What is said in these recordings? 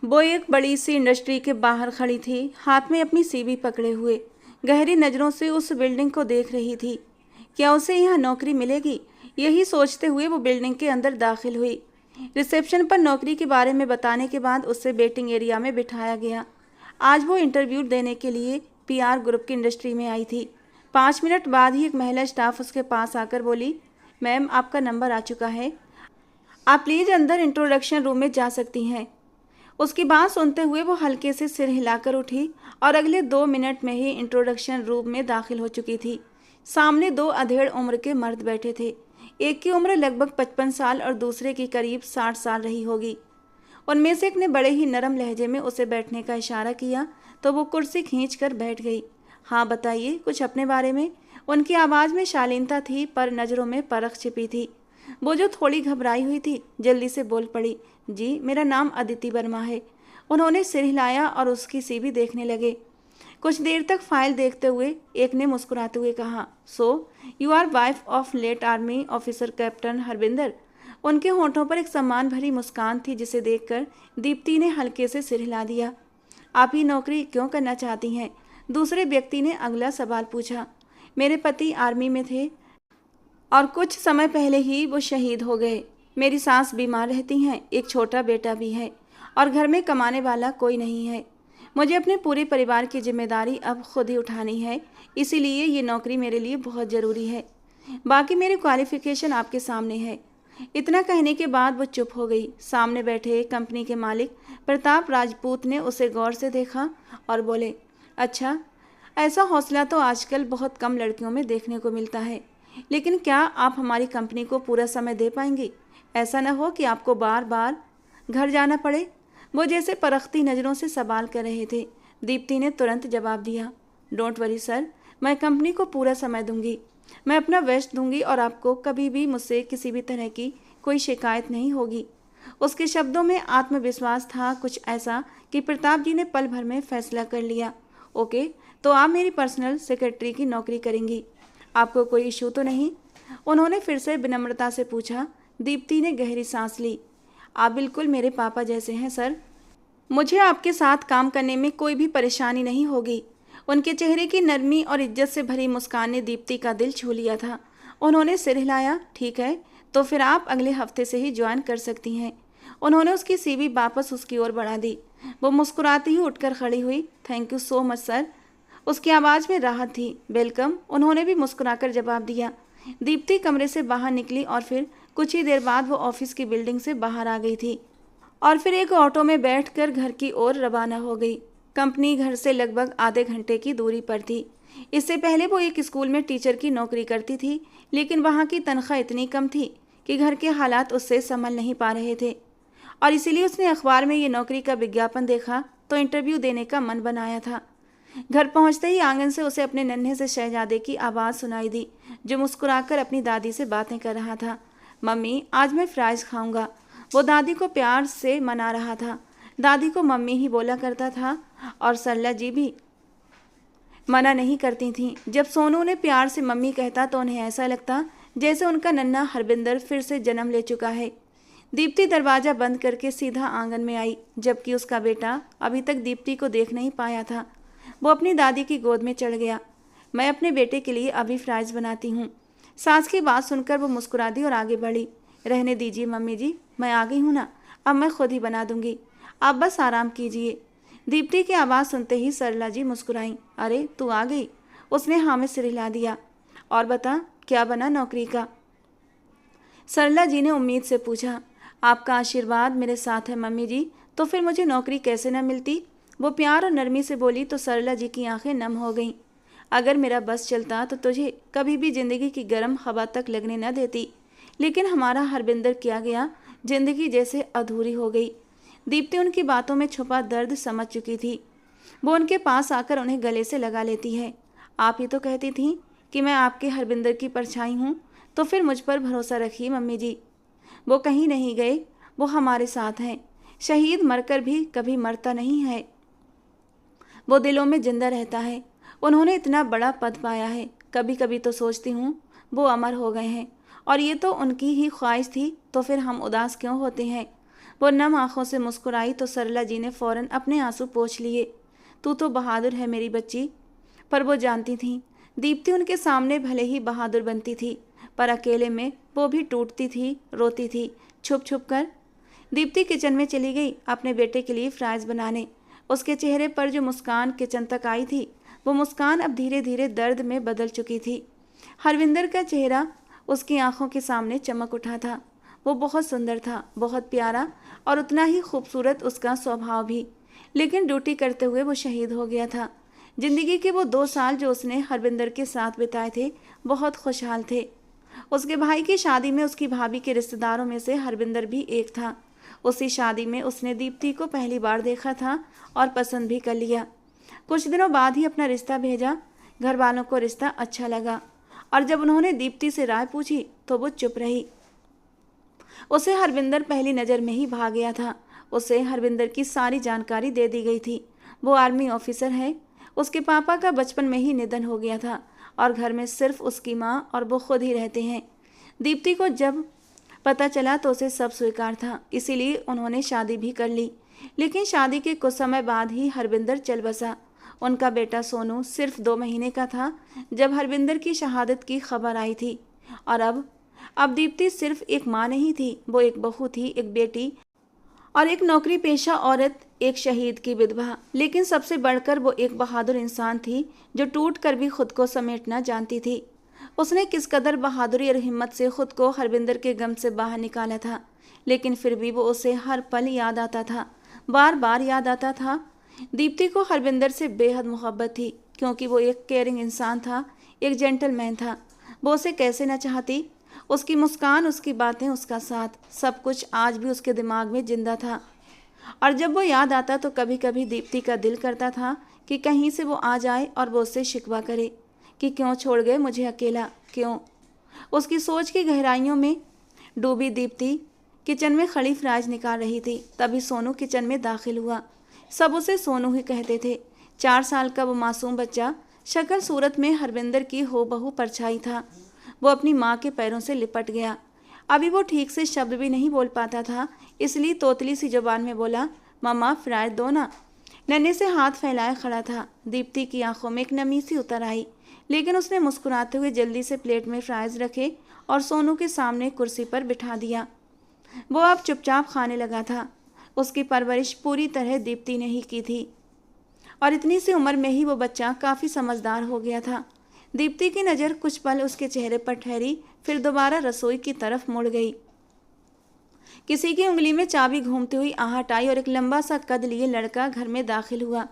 वो एक बड़ी सी इंडस्ट्री के बाहर खड़ी थी, हाथ में अपनी सीवी पकड़े हुए, गहरी नज़रों से उस बिल्डिंग को देख रही थी। क्या उसे यहाँ नौकरी मिलेगी? यही सोचते हुए वो बिल्डिंग के अंदर दाखिल हुई। रिसेप्शन पर नौकरी के बारे में बताने के बाद उसे वेटिंग एरिया में बिठाया गया। आज वो इंटरव्यू देने के लिए पीआर ग्रुप की इंडस्ट्री में आई थी। 5 मिनट बाद ही एक महिला स्टाफ उसके पास आकर बोली, मैम आपका नंबर आ चुका है, आप प्लीज़ अंदर इंट्रोडक्शन रूम में जा सकती हैं। उसकी बात सुनते हुए वो हल्के से सिर हिलाकर उठी और अगले 2 मिनट में ही इंट्रोडक्शन रूम में दाखिल हो चुकी थी। सामने 2 अधेड़ उम्र के मर्द बैठे थे। एक की उम्र लगभग 55 साल और दूसरे की करीब 60 साल रही होगी। उनमें से एक ने बड़े ही नरम लहजे में उसे बैठने का इशारा किया तो वो कुर्सी खींच कर बैठ गई। हाँ बताइए, कुछ अपने बारे में। उनकी आवाज़ में शालीनता थी पर नज़रों में परख छिपी थी। वो जो थोड़ी घबराई हुई थी जल्दी से बोल पड़ी, जी मेरा नाम अदिति वर्मा है। उन्होंने सिर हिलाया और उसकी सीवी देखने लगे। कुछ देर तक फाइल देखते हुए एक ने मुस्कुराते हुए कहा, so you are wife of late army officer captain Harvinder. उनके होठों पर एक सम्मान भरी मुस्कान थी जिसे देखकर दीप्ति ने हल्के से सिर हिला दिया। आप ये नौकरी क्यों करना चाहती हैं? दूसरे व्यक्ति ने अगला सवाल पूछा। मेरे पति आर्मी में थे और कुछ समय पहले ही वो शहीद हो गए। मेरी सास बीमार रहती हैं, एक छोटा बेटा भी है और घर में कमाने वाला कोई नहीं है। मुझे अपने पूरे परिवार की जिम्मेदारी अब खुद ही उठानी है, इसीलिए ये नौकरी मेरे लिए बहुत ज़रूरी है। बाकी मेरी क्वालिफ़िकेशन आपके सामने है। इतना कहने के बाद वो चुप हो गई। सामने बैठे कंपनी के मालिक प्रताप राजपूत ने उसे गौर से देखा और बोले, अच्छा, ऐसा हौसला तो आजकल बहुत कम लड़कियों में देखने को मिलता है, लेकिन क्या आप हमारी कंपनी को पूरा समय दे पाएंगी? ऐसा न हो कि आपको बार बार घर जाना पड़े। वो जैसे परखती नज़रों से सवाल कर रहे थे। दीप्ति ने तुरंत जवाब दिया, डोंट वरी सर, मैं कंपनी को पूरा समय दूंगी, मैं अपना बेस्ट दूंगी और आपको कभी भी मुझसे किसी भी तरह की कोई शिकायत नहीं होगी। उसके शब्दों में आत्मविश्वास था, कुछ ऐसा कि प्रताप जी ने पल भर में फैसला कर लिया। ओके, तो आप मेरी पर्सनल सेक्रेटरी की नौकरी करेंगी, आपको कोई इशू तो नहीं? उन्होंने फिर से विनम्रता से पूछा। दीप्ति ने गहरी सांस ली। आप बिल्कुल मेरे पापा जैसे हैं सर, मुझे आपके साथ काम करने में कोई भी परेशानी नहीं होगी। उनके चेहरे की नरमी और इज्जत से भरी मुस्कान ने दीप्ति का दिल छू लिया था। उन्होंने सिर हिलाया, ठीक है, तो फिर आप अगले हफ्ते से ही ज्वाइन कर सकती हैं। उन्होंने उसकी सीवी वापस उसकी ओर बढ़ा दी। वो मुस्कुराती ही उठकर खड़ी हुई। Thank you so much sir. उसकी आवाज़ में राहत थी। वेलकम, उन्होंने भी मुस्कुराकर जवाब दिया। दीप्ति कमरे से बाहर निकली और फिर कुछ ही देर बाद वो ऑफिस की बिल्डिंग से बाहर आ गई थी और फिर एक ऑटो में बैठकर घर की ओर रवाना हो गई। कंपनी घर से लगभग आधे घंटे की दूरी पर थी। इससे पहले वो एक स्कूल में टीचर की नौकरी करती थी, लेकिन वहाँ की तनख्वाह इतनी कम थी कि घर के हालात उससे संभल नहीं पा रहे थे और इसीलिए उसने अखबार में ये नौकरी का विज्ञापन देखा तो इंटरव्यू देने का मन बनाया था। घर पहुंचते ही आंगन से उसे अपने नन्हे से शहजादे की आवाज़ सुनाई दी, जो मुस्कुराकर अपनी दादी से बातें कर रहा था। मम्मी, आज मैं फ्राइज़ खाऊंगा। वो दादी को प्यार से मना रहा था। दादी को मम्मी ही बोला करता था और सरला जी भी मना नहीं करती थीं। जब सोनू ने प्यार से मम्मी कहता तो उन्हें ऐसा लगता जैसे उनका नन्हा हरविंदर फिर से जन्म ले चुका है। दीप्ति दरवाज़ा बंद करके सीधा आंगन में आई, जबकि उसका बेटा अभी तक दीप्ति को देख नहीं पाया था। वो अपनी दादी की गोद में चढ़ गया। मैं अपने बेटे के लिए अभी फ्राइज़ बनाती हूँ। सास की बात सुनकर वो मुस्कुरा दी और आगे बढ़ी। रहने दीजिए मम्मी जी, मैं आ गई हूँ ना, अब मैं खुद ही बना दूंगी, आप बस आराम कीजिए। दीप्ति की आवाज़ सुनते ही सरला जी मुस्कुराई। अरे तू आ गई? उसने हाँ में सिर हिला दिया। और बता, क्या बना नौकरी का? सरला जी ने उम्मीद से पूछा। आपका आशीर्वाद मेरे साथ है मम्मी जी, तो फिर मुझे नौकरी कैसे न मिलती? वो प्यार और नरमी से बोली तो सरला जी की आंखें नम हो गईं। अगर मेरा बस चलता तो तुझे कभी भी जिंदगी की गर्म हवा तक लगने न देती, लेकिन हमारा हरविंदर किया गया, जिंदगी जैसे अधूरी हो गई। दीप्ति उनकी बातों में छुपा दर्द समझ चुकी थी। वो उनके पास आकर उन्हें गले से लगा लेती है। आप ही तो कहती थीं कि मैं आपके हरविंदर की परछाई हूँ, तो फिर मुझ पर भरोसा रखिए मम्मी जी। वो कहीं नहीं गए, वो हमारे साथ हैं। शहीद मरकर भी कभी मरता नहीं है, वो दिलों में जिंदा रहता है। उन्होंने इतना बड़ा पद पाया है, कभी कभी तो सोचती हूँ वो अमर हो गए हैं और ये तो उनकी ही ख्वाहिश थी, तो फिर हम उदास क्यों होते हैं? वो नम आंखों से मुस्कुराई तो सरला जी ने फौरन अपने आंसू पोंछ लिए। तू तो बहादुर है मेरी बच्ची। पर वो जानती थी दीप्ति उनके सामने भले ही बहादुर बनती थी, पर अकेले में वो भी टूटती थी, रोती थी, छुप छुप कर। दीप्ति किचन में चली गई अपने बेटे के लिए फ्राइज बनाने। उसके चेहरे पर जो मुस्कान किचन तक आई थी, वो मुस्कान अब धीरे धीरे दर्द में बदल चुकी थी। हरविंदर का चेहरा उसकी आंखों के सामने चमक उठा था। वो बहुत सुंदर था, बहुत प्यारा, और उतना ही खूबसूरत उसका स्वभाव भी। लेकिन ड्यूटी करते हुए वो शहीद हो गया था। जिंदगी के वो 2 साल जो उसने हरविंदर के साथ बिताए थे, बहुत खुशहाल थे। उसके भाई की शादी में उसकी भाभी के रिश्तेदारों में से हरविंदर भी एक था। उसी शादी में उसने दीप्ति को पहली बार देखा था और पसंद भी कर लिया। कुछ दिनों बाद ही अपना रिश्ता भेजा। घर वालों को रिश्ता अच्छा लगा, और जब उन्होंने दीप्ति से राय पूछी तो वो चुप रही। उसे हरविंदर पहली नज़र में ही भा गया था। उसे हरविंदर की सारी जानकारी दे दी गई थी। वो आर्मी ऑफिसर है। उसके पापा का बचपन में ही निधन हो गया था और घर में सिर्फ उसकी माँ और वो खुद ही रहते हैं। दीप्ति को जब पता चला तो उसे सब स्वीकार था, इसीलिए उन्होंने शादी भी कर ली। लेकिन शादी के कुछ समय बाद ही हरविंदर चल बसा। उनका बेटा सोनू सिर्फ 2 महीने का था जब हरविंदर की शहादत की खबर आई थी। और अब दीप्ति सिर्फ एक माँ नहीं थी, वो एक बहू थी, एक बेटी और एक नौकरी पेशा औरत, एक शहीद की विधवा। लेकिन सबसे बढ़कर वो एक बहादुर इंसान थी जो टूट कर भी खुद को समेटना जानती थी। उसने किस कदर बहादुरी और हिम्मत से खुद को हरविंदर के गम से बाहर निकाला था। लेकिन फिर भी वो उसे हर पल याद आता था, बार बार याद आता था। दीप्ति को हरविंदर से बेहद मोहब्बत थी, क्योंकि वो एक केयरिंग इंसान था, एक जेंटलमैन था। वो उसे कैसे न चाहती। उसकी मुस्कान, उसकी बातें, उसका साथ, सब कुछ आज भी उसके दिमाग में जिंदा था। और जब वो याद आता तो कभी कभी दीप्ति का दिल करता था कि कहीं से वो आ जाए और वो उससे शिकवा करे कि क्यों छोड़ गए मुझे अकेला, क्यों। उसकी सोच की गहराइयों में डूबी दीप्ति किचन में खड़ी फ्राइज निकाल रही थी। तभी सोनू किचन में दाखिल हुआ। सब उसे सोनू ही कहते थे। 4 साल का वो मासूम बच्चा शक्ल सूरत में हरविंदर की हो-बहू परछाई था। वो अपनी माँ के पैरों से लिपट गया। अभी वो ठीक से शब्द भी नहीं बोल पाता था, इसलिए तोतली सी जुबान में बोला, मामा फ्राइज दो ना। नन्हे से हाथ फैलाए खड़ा था। दीप्ति की आंखों में एक नमी सी उतर आई, लेकिन उसने मुस्कुराते हुए जल्दी से प्लेट में फ्राइज रखे और सोनू के सामने कुर्सी पर बिठा दिया। वो अब चुपचाप खाने लगा था। उसकी परवरिश पूरी तरह दीप्ति ने ही की थी, और इतनी सी उम्र में ही वो बच्चा काफ़ी समझदार हो गया था। दीप्ति की नज़र कुछ पल उसके चेहरे पर ठहरी, फिर दोबारा रसोई की तरफ मुड़ गई। किसी की उंगली में चाबी घूमती हुई आहट आई और एक लंबा सा कद लिए लड़का घर में दाखिल हुआ।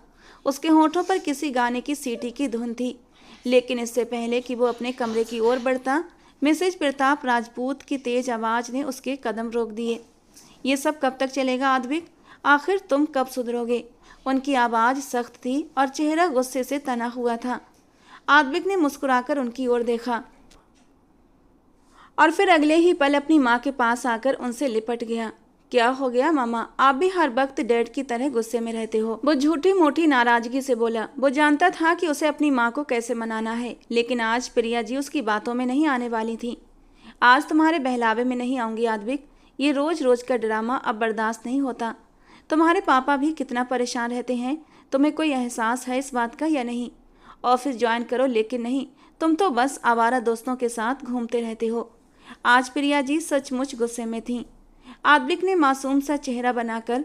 उसके होठों पर किसी गाने की सीटी की धुन थी। लेकिन इससे पहले कि वो अपने कमरे की ओर बढ़ता, मिसेज प्रताप राजपूत की तेज आवाज़ ने उसके कदम रोक दिए। ये सब कब तक चलेगा आद्विक? आखिर तुम कब सुधरोगे? उनकी आवाज़ सख्त थी और चेहरा गुस्से से तना हुआ था। आद्विक ने मुस्कुराकर उनकी ओर देखा और फिर अगले ही पल अपनी माँ के पास आकर उनसे लिपट गया। क्या हो गया मामा, आप भी हर वक्त डैड की तरह गुस्से में रहते हो? वो झूठी मोटी नाराजगी से बोला। वो जानता था कि उसे अपनी माँ को कैसे मनाना है, लेकिन आज प्रिया जी उसकी बातों में नहीं आने वाली थी। आज तुम्हारे बहलावे में नहीं आऊंगी आद्विक। ये रोज रोज का ड्रामा अब बर्दाश्त नहीं होता। तुम्हारे पापा भी कितना परेशान रहते हैं, तुम्हें कोई एहसास है इस बात का या नहीं? ऑफिस ज्वाइन करो, लेकिन नहीं, तुम तो बस आवारा दोस्तों के साथ घूमते रहते हो। आज प्रिया जी सचमुच गुस्से में थीं। आद्विक ने मासूम सा चेहरा बनाकर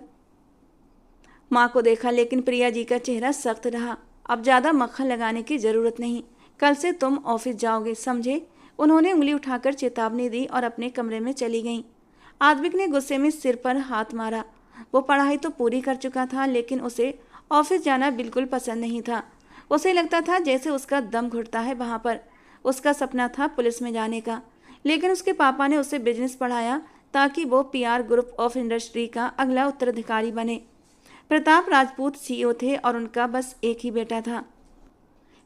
माँ को देखा, लेकिन प्रिया जी का चेहरा सख्त रहा। अब ज़्यादा मक्खन लगाने की ज़रूरत नहीं, कल से तुम ऑफिस जाओगे, समझे? उन्होंने उंगली उठाकर चेतावनी दी और अपने कमरे में चली गईं। आद्विक ने गुस्से में सिर पर हाथ मारा। वो पढ़ाई तो पूरी कर चुका था, लेकिन उसे ऑफिस जाना बिल्कुल पसंद नहीं था। उसे लगता था जैसे उसका दम घुटता है वहाँ पर। उसका सपना था पुलिस में जाने का, लेकिन उसके पापा ने उसे बिजनेस पढ़ाया ताकि वो पीआर ग्रुप ऑफ इंडस्ट्री का अगला उत्तराधिकारी बने। प्रताप राजपूत सीईओ थे और उनका बस एक ही बेटा था,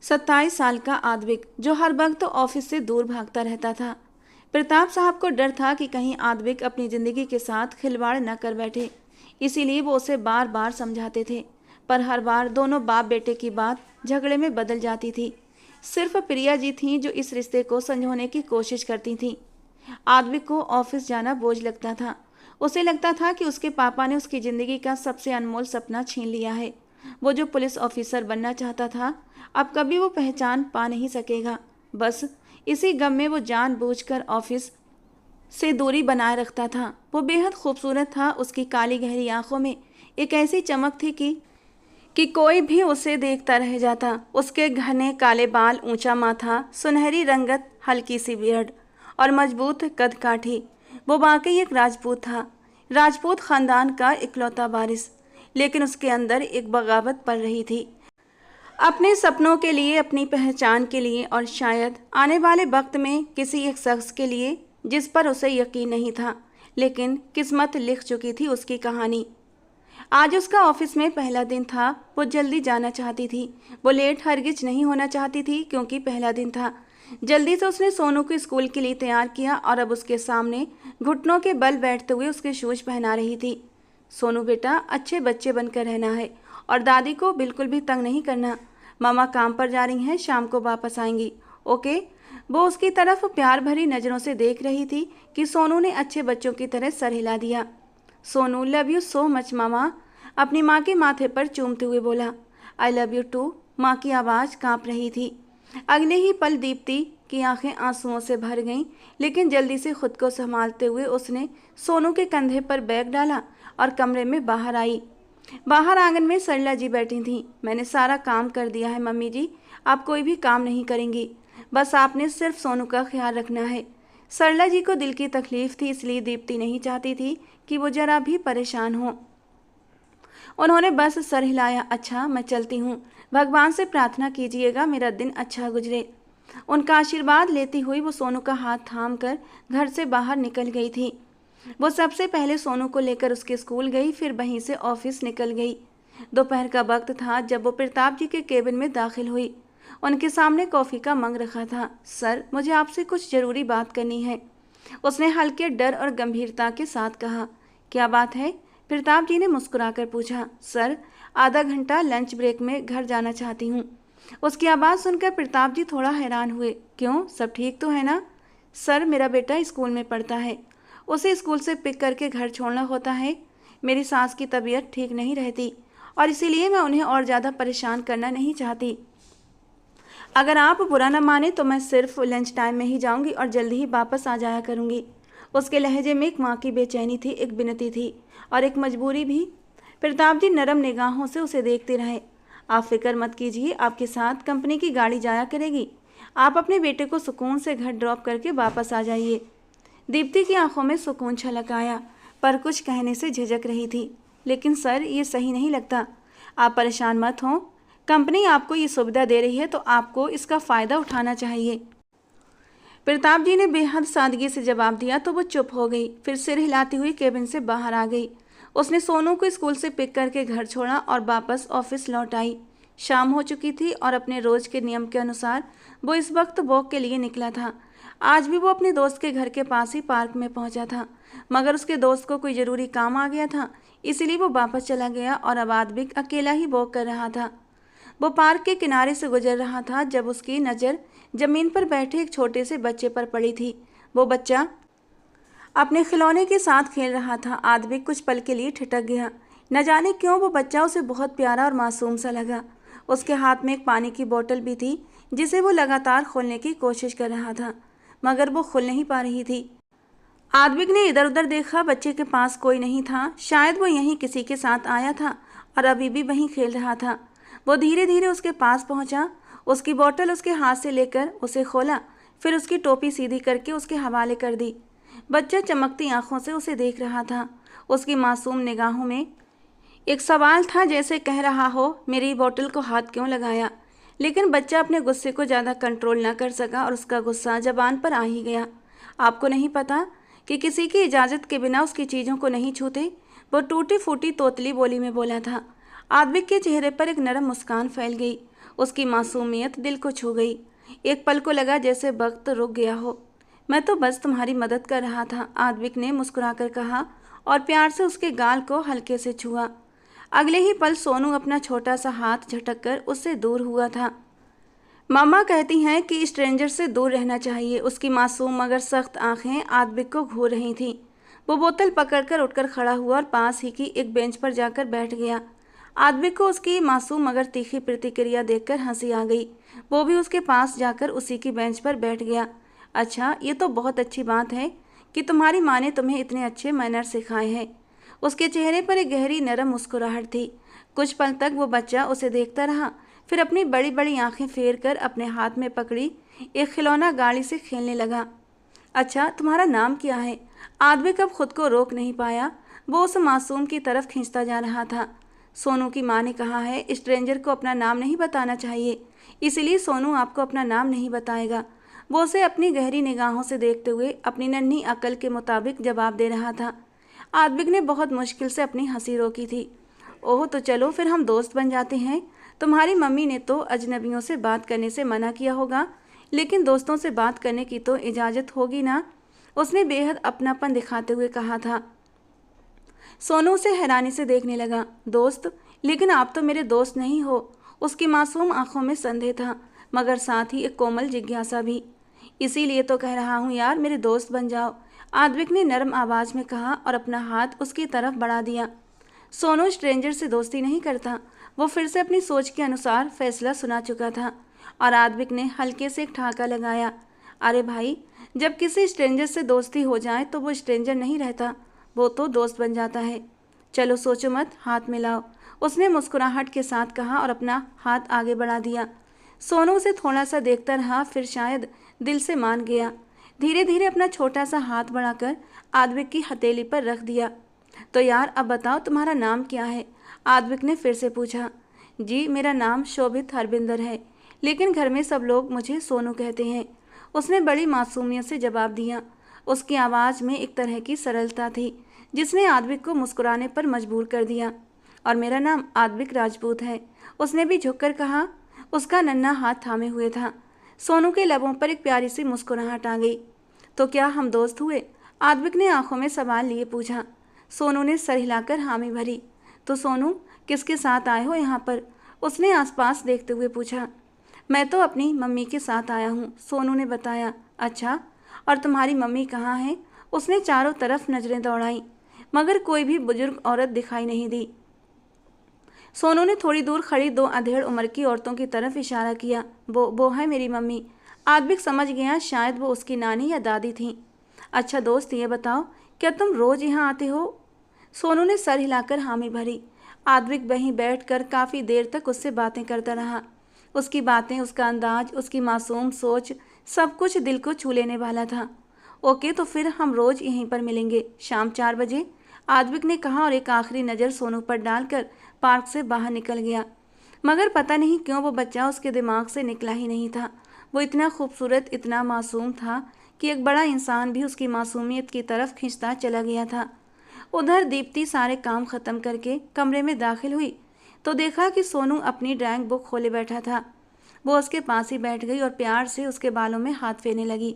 27 साल का आद्विक, जो हर वक्त ऑफिस से दूर भागता रहता था। प्रताप साहब को डर था कि कहीं आद्विक अपनी ज़िंदगी के साथ खिलवाड़ न कर बैठे, इसीलिए वो उसे बार बार समझाते थे, पर हर बार दोनों बाप बेटे की बात झगड़े में बदल जाती थी। सिर्फ प्रिया जी थीं जो इस रिश्ते को संजोने की कोशिश करती थीं। आद्विक को ऑफिस जाना बोझ लगता था। उसे लगता था कि उसके पापा ने उसकी ज़िंदगी का सबसे अनमोल सपना छीन लिया है। वो जो पुलिस ऑफिसर बनना चाहता था, अब कभी वो पहचान पा नहीं सकेगा। बस इसी गम में वो जानबूझकर ऑफिस से दूरी बनाए रखता था। वो बेहद खूबसूरत था। उसकी काली गहरी आंखों में एक ऐसी चमक थी कि कोई भी उसे देखता रह जाता। उसके घने काले बाल, ऊंचा माथा, सुनहरी रंगत, हल्की सी बियर्ड और मजबूत कद काठी। वो वाकई एक राजपूत था, राजपूत खानदान का इकलौता वारिस। लेकिन उसके अंदर एक बगावत पल रही थी, अपने सपनों के लिए, अपनी पहचान के लिए और शायद आने वाले वक्त में किसी एक शख्स के लिए जिस पर उसे यकीन नहीं था। लेकिन किस्मत लिख चुकी थी उसकी कहानी। आज उसका ऑफिस में पहला दिन था। वो जल्दी जाना चाहती थी। वो लेट हरगिज नहीं होना चाहती थी, क्योंकि पहला दिन था। जल्दी से उसने सोनू को स्कूल के लिए तैयार किया और अब उसके सामने घुटनों के बल बैठते हुए उसके शूज पहना रही थी। सोनू बेटा, अच्छे बच्चे बनकर रहना है और दादी को बिल्कुल भी तंग नहीं करना। मामा काम पर जा रही हैं, शाम को वापस आएंगी, ओके? वो उसकी तरफ प्यार भरी नज़रों से देख रही थी कि सोनू ने अच्छे बच्चों की तरह सर हिला दिया। Sonu, love you so much mama, अपनी माँ के माथे पर चूमते हुए बोला। I love you too. माँ की आवाज़ कांप रही थी। अगले ही पल दीप्ति की आंखें आंसुओं से भर गईं, लेकिन जल्दी से खुद को संभालते हुए उसने सोनू के कंधे पर बैग डाला और कमरे में बाहर आई। बाहर आंगन में सरला जी बैठी थीं। मैंने सारा काम कर दिया है मम्मी जी, आप कोई भी काम नहीं करेंगी, बस आपने सिर्फ सोनू का ख्याल रखना है। सरला जी को दिल की तकलीफ थी, इसलिए दीप्ति नहीं चाहती थी कि वो जरा भी परेशान हो। उन्होंने बस सर हिलाया। अच्छा, मैं चलती हूँ, भगवान से प्रार्थना कीजिएगा मेरा दिन अच्छा गुजरे। उनका आशीर्वाद लेती हुई वो सोनू का हाथ थाम कर घर से बाहर निकल गई थी। वो सबसे पहले सोनू को लेकर उसके स्कूल गई, फिर वहीं से ऑफिस निकल गई। दोपहर का वक्त था जब वो प्रताप जी के केबिन में दाखिल हुई। उनके सामने कॉफ़ी का मग रखा था। सर, मुझे आपसे कुछ ज़रूरी बात करनी है, उसने हल्के डर और गंभीरता के साथ कहा। क्या बात है? प्रताप जी ने मुस्कुराकर पूछा। सर, आधा घंटा लंच ब्रेक में घर जाना चाहती हूँ। उसकी आवाज़ सुनकर प्रताप जी थोड़ा हैरान हुए। क्यों, सब ठीक तो है ना? सर, मेरा बेटा स्कूल में पढ़ता है, उसे स्कूल से पिक करके घर छोड़ना होता है। मेरी सास की तबीयत ठीक नहीं रहती और इसीलिए मैं उन्हें और ज़्यादा परेशान करना नहीं चाहती। अगर आप बुरा न माने तो मैं सिर्फ लंच टाइम में ही जाऊंगी और जल्दी ही वापस आ जाया करूंगी। उसके लहजे में एक माँ की बेचैनी थी, एक विनती थी और एक मजबूरी भी। प्रताप जी नरम निगाहों से उसे देखते रहे। आप फिक्र मत कीजिए, आपके साथ कंपनी की गाड़ी जाया करेगी। आप अपने बेटे को सुकून से घर ड्रॉप करके वापस आ जाइए। दीप्ति की आंखों में सुकून छलक आया, पर कुछ कहने से झिझक रही थी। लेकिन सर, ये सही नहीं लगता। आप परेशान मत हों, कंपनी आपको ये सुविधा दे रही है तो आपको इसका फ़ायदा उठाना चाहिए। प्रताप जी ने बेहद सादगी से जवाब दिया तो वो चुप हो गई, फिर सिर हिलाती हुई केबिन से बाहर आ गई। उसने सोनू को स्कूल से पिक करके घर छोड़ा और वापस ऑफिस लौट आई। शाम हो चुकी थी और अपने रोज के नियम के अनुसार वो इस वक्त वॉक के लिए निकला था। आज भी वो अपने दोस्त के घर के पास ही पार्क में पहुंचा था, मगर उसके दोस्त को कोई ज़रूरी काम आ गया था, इसलिए वो वापस चला गया और अब आदमी अकेला ही वॉक कर रहा था। वो पार्क के किनारे से गुजर रहा था जब उसकी नज़र ज़मीन पर बैठे एक छोटे से बच्चे पर पड़ी थी। वो बच्चा अपने खिलौने के साथ खेल रहा था। आदमी कुछ पल के लिए ठिठक गया। न जाने क्यों वो बच्चा उसे बहुत प्यारा और मासूम सा लगा। उसके हाथ में एक पानी की बोतल भी थी, जिसे वो लगातार खोलने की कोशिश कर रहा था, मगर वो खुल नहीं पा रही थी। आदमिक ने इधर उधर देखा, बच्चे के पास कोई नहीं था। शायद वो यहीं किसी के साथ आया था और अभी भी वहीं खेल रहा था। वो धीरे धीरे उसके पास पहुंचा, उसकी बोतल उसके हाथ से लेकर उसे खोला, फिर उसकी टोपी सीधी करके उसके हवाले कर दी। बच्चा चमकती आंखों से उसे देख रहा था। उसकी मासूम निगाहों में एक सवाल था, जैसे कह रहा हो, मेरी बोतल को हाथ क्यों लगाया। लेकिन बच्चा अपने गुस्से को ज़्यादा कंट्रोल न कर सका और उसका गुस्सा ज़बान पर आ ही गया। आपको नहीं पता कि किसी की इजाज़त के बिना उसकी चीज़ों को नहीं छूते, वो टूटी फूटी तोतली बोली में बोला था। आदमी के चेहरे पर एक नरम मुस्कान फैल गई। उसकी मासूमियत दिल को छू गई। एक पल को लगा जैसे वक्त रुक गया हो। मैं तो बस तुम्हारी मदद कर रहा था, आदविक ने मुस्कुराकर कहा और प्यार से उसके गाल को हल्के से छुआ। अगले ही पल सोनू अपना छोटा सा हाथ झटक कर उससे दूर हुआ था। मामा कहती हैं कि स्ट्रेंजर से दूर रहना चाहिए। उसकी मासूम मगर सख्त आंखें आदविक को घूर रही थीं। वो बोतल पकड़कर उठकर खड़ा हुआ और पास ही की एक बेंच पर जाकर बैठ गया। आदमिक को उसकी मासूम मगर तीखी प्रतिक्रिया देखकर हंसी आ गई। वो भी उसके पास जाकर उसी की बेंच पर बैठ गया। अच्छा, ये तो बहुत अच्छी बात है कि तुम्हारी माँ ने तुम्हें इतने अच्छे मैनर सिखाए हैं। उसके चेहरे पर एक गहरी नरम मुस्कुराहट थी। कुछ पल तक वो बच्चा उसे देखता रहा, फिर अपनी बड़ी बड़ी आंखें फेर कर अपने हाथ में पकड़ी एक खिलौना गाड़ी से खेलने लगा। अच्छा, तुम्हारा नाम क्या है? आदमिक अब खुद को रोक नहीं पाया। वो उस मासूम की तरफ खींचता जा रहा था। सोनू की माँ ने कहा है स्ट्रेंजर को अपना नाम नहीं बताना चाहिए, इसलिए सोनू आपको अपना नाम नहीं बताएगा। वो उसे अपनी गहरी निगाहों से देखते हुए अपनी नन्ही अकल के मुताबिक जवाब दे रहा था। आदमिक ने बहुत मुश्किल से अपनी हंसी रोकी थी। ओह, तो चलो फिर हम दोस्त बन जाते हैं। तुम्हारी मम्मी ने तो अजनबियों से बात करने से मना किया होगा, लेकिन दोस्तों से बात करने की तो इजाज़त होगी ना? उसने बेहद अपनापन दिखाते हुए कहा था। सोनू उसे हैरानी से देखने लगा। दोस्त? लेकिन आप तो मेरे दोस्त नहीं हो। उसकी मासूम आंखों में संदेह था, मगर साथ ही एक कोमल जिज्ञासा भी। इसीलिए तो कह रहा हूँ यार, मेरे दोस्त बन जाओ, आद्विक ने नरम आवाज में कहा और अपना हाथ उसकी तरफ बढ़ा दिया। सोनू स्ट्रेंजर से दोस्ती नहीं करता। वो फिर से अपनी सोच के अनुसार फैसला सुना चुका था और आद्विक ने हल्के से एक ठहाका लगाया। अरे भाई, जब किसी स्ट्रेंजर से दोस्ती हो जाए तो वो स्ट्रेंजर नहीं रहता, वो तो दोस्त बन जाता है। चलो सोचो मत, हाथ मिलाओ, उसने मुस्कुराहट के साथ कहा और अपना हाथ आगे बढ़ा दिया। सोनू उसे थोड़ा सा देखता रहा, फिर शायद दिल से मान गया। धीरे धीरे अपना छोटा सा हाथ बढ़ाकर आद्विक की हथेली पर रख दिया। तो यार अब बताओ तुम्हारा नाम क्या है? आद्विक ने फिर से पूछा। जी, मेरा नाम शोभित हरबिंदर है, लेकिन घर में सब लोग मुझे सोनू कहते हैं, उसने बड़ी मासूमियत से जवाब दिया। उसकी आवाज़ में एक तरह की सरलता थी जिसने आद्विक को मुस्कुराने पर मजबूर कर दिया। और मेरा नाम आद्विक राजपूत है, उसने भी झुककर कहा। उसका नन्हा हाथ थामे हुए था। सोनू के लबों पर एक प्यारी सी मुस्कुराहट आ गई। तो क्या हम दोस्त हुए? आद्विक ने आंखों में सवाल लिए पूछा। सोनू ने सर हिलाकर हामी भरी। तो सोनू, किसके साथ आए हो यहाँ पर? उसने आसपास देखते हुए पूछा। मैं तो अपनी मम्मी के साथ आया हूँ, सोनू ने बताया। अच्छा, और तुम्हारी मम्मी कहाँ है? उसने चारों तरफ नजरें दौड़ाई, मगर कोई भी बुजुर्ग औरत दिखाई नहीं दी। सोनू ने थोड़ी दूर खड़ी दो अधेड़ उम्र की औरतों की तरफ इशारा किया। वो है मेरी मम्मी। आद्विक समझ गया शायद वो उसकी नानी या दादी थी। अच्छा दोस्त, ये बताओ क्या तुम रोज यहाँ आते हो? सोनू ने सर हिलाकर हामी भरी। आद्विक वहीं बैठकर काफ़ी देर तक उससे बातें करता रहा। उसकी बातें, उसका अंदाज, उसकी मासूम सोच, सब कुछ दिल को छू लेने वाला था। ओके, तो फिर हम रोज़ यहीं पर मिलेंगे शाम 4 बजे, आद्विक ने कहा और एक आखिरी नज़र सोनू पर डालकर पार्क से बाहर निकल गया। मगर पता नहीं क्यों वो बच्चा उसके दिमाग से निकला ही नहीं था। वो इतना खूबसूरत, इतना मासूम था कि एक बड़ा इंसान भी उसकी मासूमियत की तरफ खींचता चला गया था। उधर दीप्ति सारे काम ख़त्म करके कमरे में दाखिल हुई तो देखा कि सोनू अपनी ड्राइंग बुक खोले बैठा था। वो उसके पास ही बैठ गई और प्यार से उसके बालों में हाथ फेरने लगी।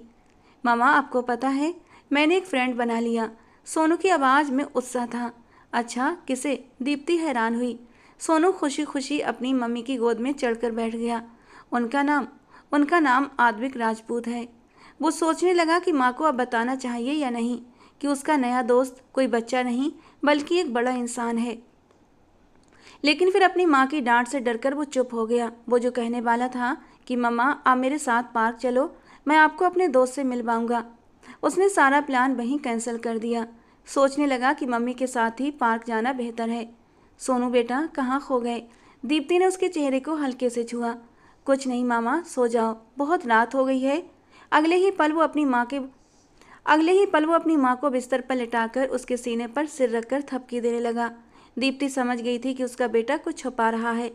मामा, आपको पता है मैंने एक फ्रेंड बना लिया। सोनू की आवाज़ में उत्साह था। अच्छा, किसे? दीप्ति हैरान हुई। सोनू खुशी खुशी अपनी मम्मी की गोद में चढ़कर बैठ गया। उनका नाम आद्विक राजपूत है। वो सोचने लगा कि माँ को अब बताना चाहिए या नहीं कि उसका नया दोस्त कोई बच्चा नहीं बल्कि एक बड़ा इंसान है। लेकिन फिर अपनी माँ की डांट से डरकर वो चुप हो गया। वो जो कहने वाला था कि मम्मा आप मेरे साथ पार्क चलो, मैं आपको अपने दोस्त से मिलवाऊंगा, उसने सारा प्लान वहीं कैंसिल कर दिया। सोचने लगा कि मम्मी के साथ ही पार्क जाना बेहतर है। सोनू बेटा, कहाँ खो गए? दीप्ति ने उसके चेहरे को हल्के से छुआ। कुछ नहीं मामा, सो जाओ, बहुत रात हो गई है। अगले ही पल वो अपनी माँ को बिस्तर पर लिटाकर उसके सीने पर सिर रखकर थपकी देने लगा। दीप्ति समझ गई थी कि उसका बेटा कुछ छुपा रहा है।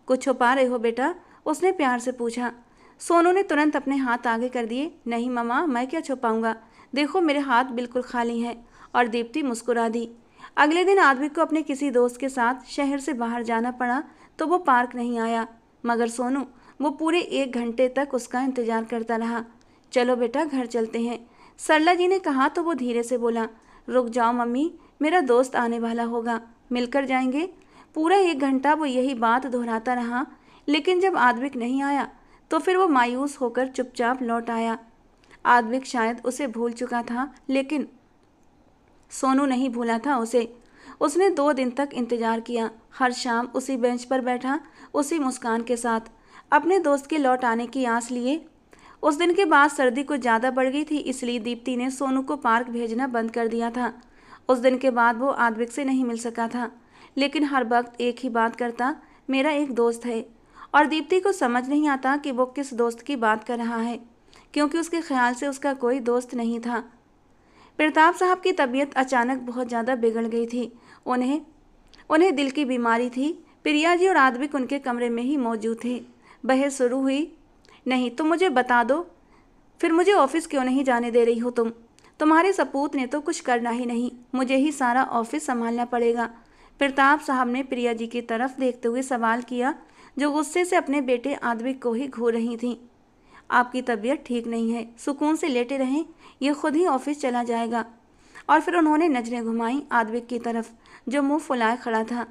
कुछ छुपा रहे हो बेटा? उसने प्यार से पूछा। सोनू ने तुरंत अपने हाथ आगे कर दिए। नहीं मामा, मैं क्या छुपाऊंगा, देखो मेरे हाथ बिल्कुल खाली हैं। और दीप्ति मुस्कुरा दी। अगले दिन आद्विक को अपने किसी दोस्त के साथ शहर से बाहर जाना पड़ा तो वो पार्क नहीं आया, मगर सोनू वो पूरे 1 घंटे तक उसका इंतजार करता रहा। चलो बेटा, घर चलते हैं, सरला जी ने कहा तो वो धीरे से बोला। रुक जाओ मम्मी, मेरा दोस्त आने वाला होगा, मिलकर जाएंगे। पूरा 1 घंटा वो यही बात दोहराता रहा, लेकिन जब आद्विक नहीं आया तो फिर वो मायूस होकर चुपचाप लौट आया। आद्विक शायद उसे भूल चुका था, लेकिन सोनू नहीं भूला था उसे। उसने 2 दिन तक इंतजार किया, हर शाम उसी बेंच पर बैठा, उसी मुस्कान के साथ, अपने दोस्त के लौट आने की आस लिए। उस दिन के बाद सर्दी कुछ ज़्यादा बढ़ गई थी, इसलिए दीप्ति ने सोनू को पार्क भेजना बंद कर दिया था। उस दिन के बाद वो आद्विक से नहीं मिल सका था, लेकिन हर वक्त एक ही बात करता, मेरा एक दोस्त है। और दीप्ति को समझ नहीं आता कि वो किस दोस्त की बात कर रहा है, क्योंकि उसके ख्याल से उसका कोई दोस्त नहीं था। प्रताप साहब की तबीयत अचानक बहुत ज़्यादा बिगड़ गई थी। उन्हें उन्हें दिल की बीमारी थी। प्रिया जी और आद्विक उनके कमरे में ही मौजूद थे। बहस शुरू हुई। नहीं तो मुझे बता दो, फिर मुझे ऑफिस क्यों नहीं जाने दे रही हो तुम? तुम्हारे सपूत ने तो कुछ करना ही नहीं, मुझे ही सारा ऑफिस संभालना पड़ेगा। प्रताप साहब ने प्रिया जी की तरफ देखते हुए सवाल किया, जो गुस्से से अपने बेटे आद्विक को ही घूर रही थीं। आपकी तबीयत ठीक नहीं है, सुकून से लेटे रहें, ये खुद ही ऑफिस चला जाएगा। और फिर उन्होंने नजरें घुमाई आद्विक की तरफ, जो मुंह फुलाए खड़ा था।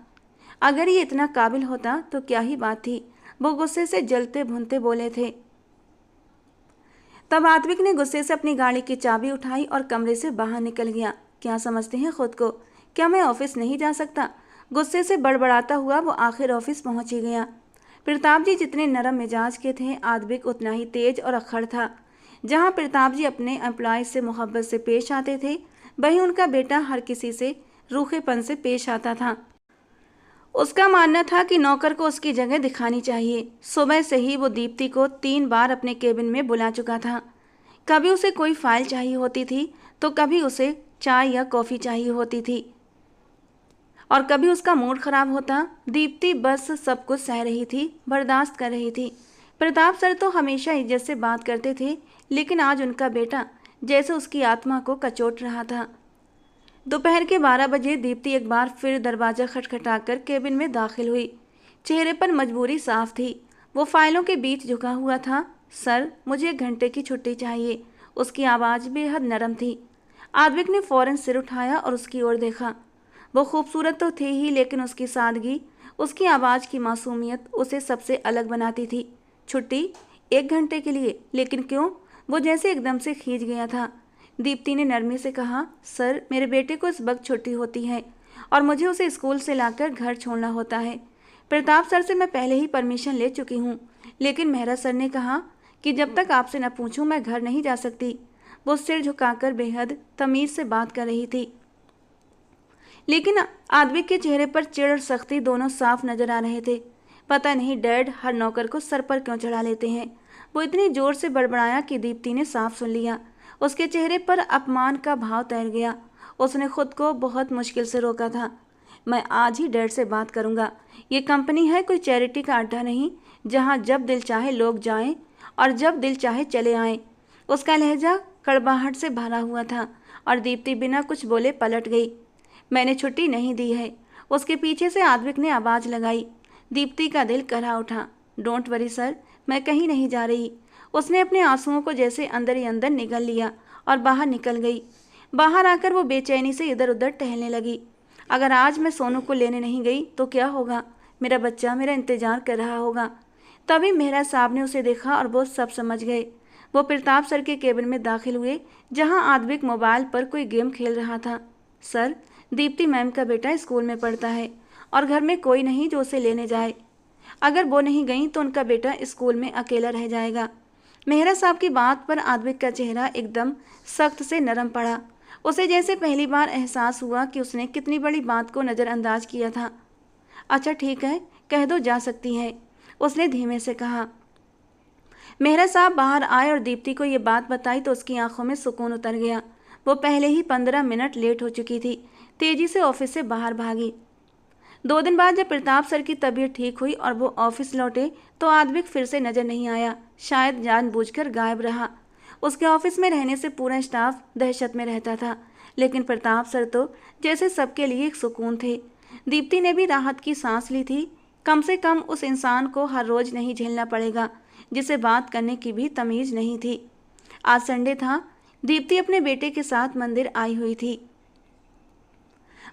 अगर ये इतना काबिल होता तो क्या ही बात थी, वो गुस्से से जलते भुनते बोले थे। तब आद्विक ने गुस्से से अपनी गाड़ी की चाबी उठाई और कमरे से बाहर निकल गया। क्या समझते हैं खुद को? क्या मैं ऑफिस नहीं जा सकता? गुस्से से बड़बड़ाता हुआ वो आखिर ऑफिस पहुंच ही गया। प्रताप जी जितने नरम मिजाज के थे, आद्विक उतना ही तेज और अक्खड़ था। जहां प्रताप जी अपने एम्प्लॉय से मोहब्बत से पेश आते थे, वहीं उनका बेटा हर किसी से रूखेपन से पेश आता था। उसका मानना था कि नौकर को उसकी जगह दिखानी चाहिए। सुबह से ही वो दीप्ति को 3 बार अपने केबिन में बुला चुका था। कभी उसे कोई फाइल चाहिए होती थी, तो कभी उसे चाय या कॉफ़ी चाहिए होती थी, और कभी उसका मूड खराब होता। दीप्ति बस सब कुछ सह रही थी, बर्दाश्त कर रही थी। प्रताप सर तो हमेशा इज्जत से बात करते थे, लेकिन आज उनका बेटा जैसे उसकी आत्मा को कचोट रहा था। दोपहर के 12 बजे दीप्ति एक बार फिर दरवाज़ा खटखटाकर केबिन में दाखिल हुई। चेहरे पर मजबूरी साफ थी। वो फाइलों के बीच झुका हुआ था। सर, मुझे 1 घंटे की छुट्टी चाहिए। उसकी आवाज़ बेहद नरम थी। आद्विक ने फौरन सिर उठाया और उसकी ओर देखा। वो खूबसूरत तो थी ही, लेकिन उसकी सादगी, उसकी आवाज़ की मासूमियत उसे सबसे अलग बनाती थी। छुट्टी? 1 घंटे के लिए? लेकिन क्यों? वो जैसे एकदम से खींच गया था। दीप्ति ने नरमी से कहा, सर, मेरे बेटे को इस वक्त छुट्टी होती है और मुझे उसे स्कूल से लाकर घर छोड़ना होता है। प्रताप सर से मैं पहले ही परमिशन ले चुकी हूँ, लेकिन मेहरा सर ने कहा कि जब तक आपसे न पूछूं मैं घर नहीं जा सकती। वो सिर झुकाकर बेहद तमीज़ से बात कर रही थी, लेकिन आद्विक के चेहरे पर चिढ़ और सख्ती दोनों साफ नजर आ रहे थे। पता नहीं डैड हर नौकर को सर पर क्यों चढ़ा लेते हैं। वो इतनी जोर से बड़बड़ाया कि दीप्ति ने साफ सुन लिया। उसके चेहरे पर अपमान का भाव तैर गया। उसने खुद को बहुत मुश्किल से रोका था। मैं आज ही डैड से बात करूंगा। ये कंपनी है कोई चैरिटी का अड्डा नहीं, जहां जब दिल चाहे लोग जाएं और जब दिल चाहे चले आएं। उसका लहजा कड़वाहट से भरा हुआ था और दीप्ति बिना कुछ बोले पलट गई। मैंने छुट्टी नहीं दी है, उसके पीछे से आद्विक ने आवाज़ लगाई। दीप्ति का दिल करा उठा। डोंट वरी सर, मैं कहीं नहीं जा रही। उसने अपने आंसुओं को जैसे अंदर ही अंदर निगल लिया और बाहर निकल गई। बाहर आकर वो बेचैनी से इधर उधर टहलने लगी। अगर आज मैं सोनू को लेने नहीं गई तो क्या होगा? मेरा बच्चा मेरा इंतजार कर रहा होगा। तभी मेहरा साहब ने उसे देखा और वो सब समझ गए। वो प्रताप सर के केबिन में दाखिल हुए, जहां आद्विक मोबाइल पर कोई गेम खेल रहा था। सर, दीप्ति मैम का बेटा स्कूल में पढ़ता है और घर में कोई नहीं जो उसे लेने जाए। अगर वो नहीं गई तो उनका बेटा स्कूल में अकेला रह जाएगा। मेहरा साहब की बात पर आद्विक का चेहरा एकदम सख्त से नरम पड़ा। उसे जैसे पहली बार एहसास हुआ कि उसने कितनी बड़ी बात को नज़रअंदाज किया था। अच्छा ठीक है, कह दो जा सकती है, उसने धीमे से कहा। मेहरा साहब बाहर आए और दीप्ति को ये बात बताई तो उसकी आंखों में सुकून उतर गया। वो पहले ही 15 मिनट लेट हो चुकी थी। तेजी से ऑफिस से बाहर भागी। 2 दिन बाद जब प्रताप सर की तबीयत ठीक हुई और वो ऑफिस लौटे तो आद्विक फिर से नजर नहीं आया। शायद जानबूझकर गायब रहा। उसके ऑफिस में रहने से पूरा स्टाफ दहशत में रहता था, लेकिन प्रताप सर तो जैसे सबके लिए एक सुकून थे। दीप्ति ने भी राहत की सांस ली थी। कम से कम उस इंसान को हर रोज नहीं झेलना पड़ेगा जिसे बात करने की भी तमीज़ नहीं थी। आज संडे था। दीप्ति अपने बेटे के साथ मंदिर आई हुई थी।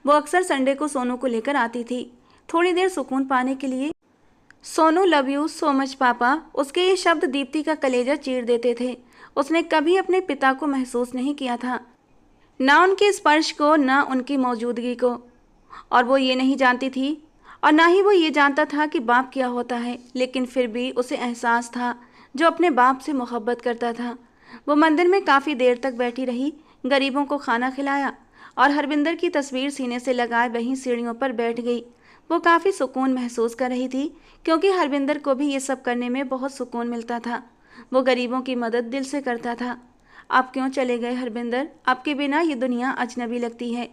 वो अक्सर संडे को सोनू को लेकर आती थी, थोड़ी देर सुकून पाने के लिए। Sonu love you so much पापा, उसके ये शब्द दीप्ति का कलेजा चीर देते थे। उसने कभी अपने पिता को महसूस नहीं किया था। ना उनके स्पर्श को, ना उनकी मौजूदगी को। और वो ये नहीं जानती थी और ना ही वो ये जानता था कि बाप क्या होता है, लेकिन फिर भी उसे एहसास था जो अपने बाप से मोहब्बत करता था। वो मंदिर में काफ़ी देर तक बैठी रही, गरीबों को खाना खिलाया और हरविंदर की तस्वीर सीने से लगाए वहीं सीढ़ियों पर बैठ गई। वो काफ़ी सुकून महसूस कर रही थी क्योंकि हरविंदर को भी ये सब करने में बहुत सुकून मिलता था। वो गरीबों की मदद दिल से करता था। आप क्यों चले गए हरविंदर? आपके बिना ये दुनिया अजनबी लगती है,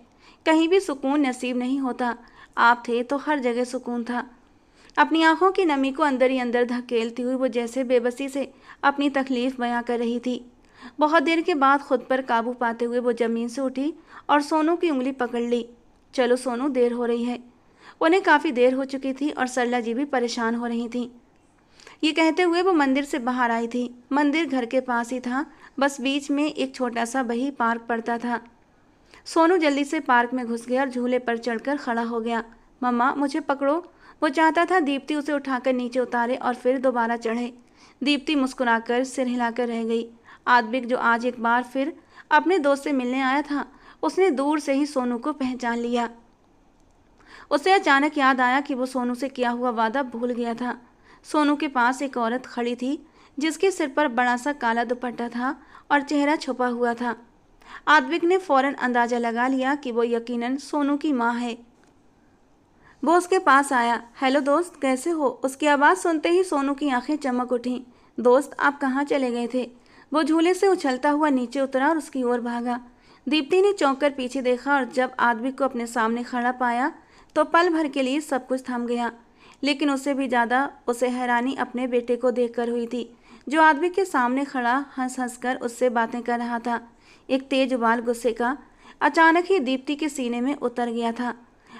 कहीं भी सुकून नसीब नहीं होता। आप थे तो हर जगह सुकून था। अपनी आंखों की नमी को अंदर ही अंदर धकेलती हुई वो जैसे बेबसी से अपनी तकलीफ बयां कर रही थी। बहुत देर के बाद खुद पर काबू पाते हुए वो जमीन से उठी और सोनू की उंगली पकड़ ली। चलो सोनू, देर हो रही है। उन्हें काफ़ी देर हो चुकी थी और सरला जी भी परेशान हो रही थी। ये कहते हुए वो मंदिर से बाहर आई थी। मंदिर घर के पास ही था, बस बीच में एक छोटा सा वही पार्क पड़ता था। सोनू जल्दी से पार्क में घुस गया और झूले पर चढ़कर खड़ा हो गया। मम्मा, मुझे पकड़ो। वो चाहता था दीप्ति उसे उठाकर नीचे उतारे और फिर दोबारा चढ़े। दीप्ति मुस्कुराकर सिर हिलाकर रह गई। आद्विक, जो आज एक बार फिर अपने दोस्त से मिलने आया था, उसने दूर से ही सोनू को पहचान लिया। उसे अचानक याद आया कि वो सोनू से किया हुआ वादा भूल गया था। सोनू के पास एक औरत खड़ी थी जिसके सिर पर बड़ा सा काला दुपट्टा था और चेहरा छुपा हुआ था। आद्विक ने फौरन अंदाजा लगा लिया कि वो यकीनन सोनू की माँ है। वो उसके पास आया। हेलो दोस्त, कैसे हो? उसकी आवाज़ सुनते ही सोनू की आंखें चमक उठीं। दोस्त, आप कहाँ चले गए थे? वो झूले से उछलता हुआ नीचे उतरा और उसकी ओर भागा। दीप्ति ने चौंक कर पीछे देखा और जब आद्विक को अपने सामने खड़ा पाया तो पल भर के लिए सब कुछ थम गया। लेकिन उससे भी ज़्यादा उसे हैरानी अपने बेटे को देखकर हुई थी, जो आद्विक के सामने खड़ा हंस हंस कर उससे बातें कर रहा था। एक तेज उबाल गुस्से का अचानक ही दीप्ति के सीने में उतर गया था।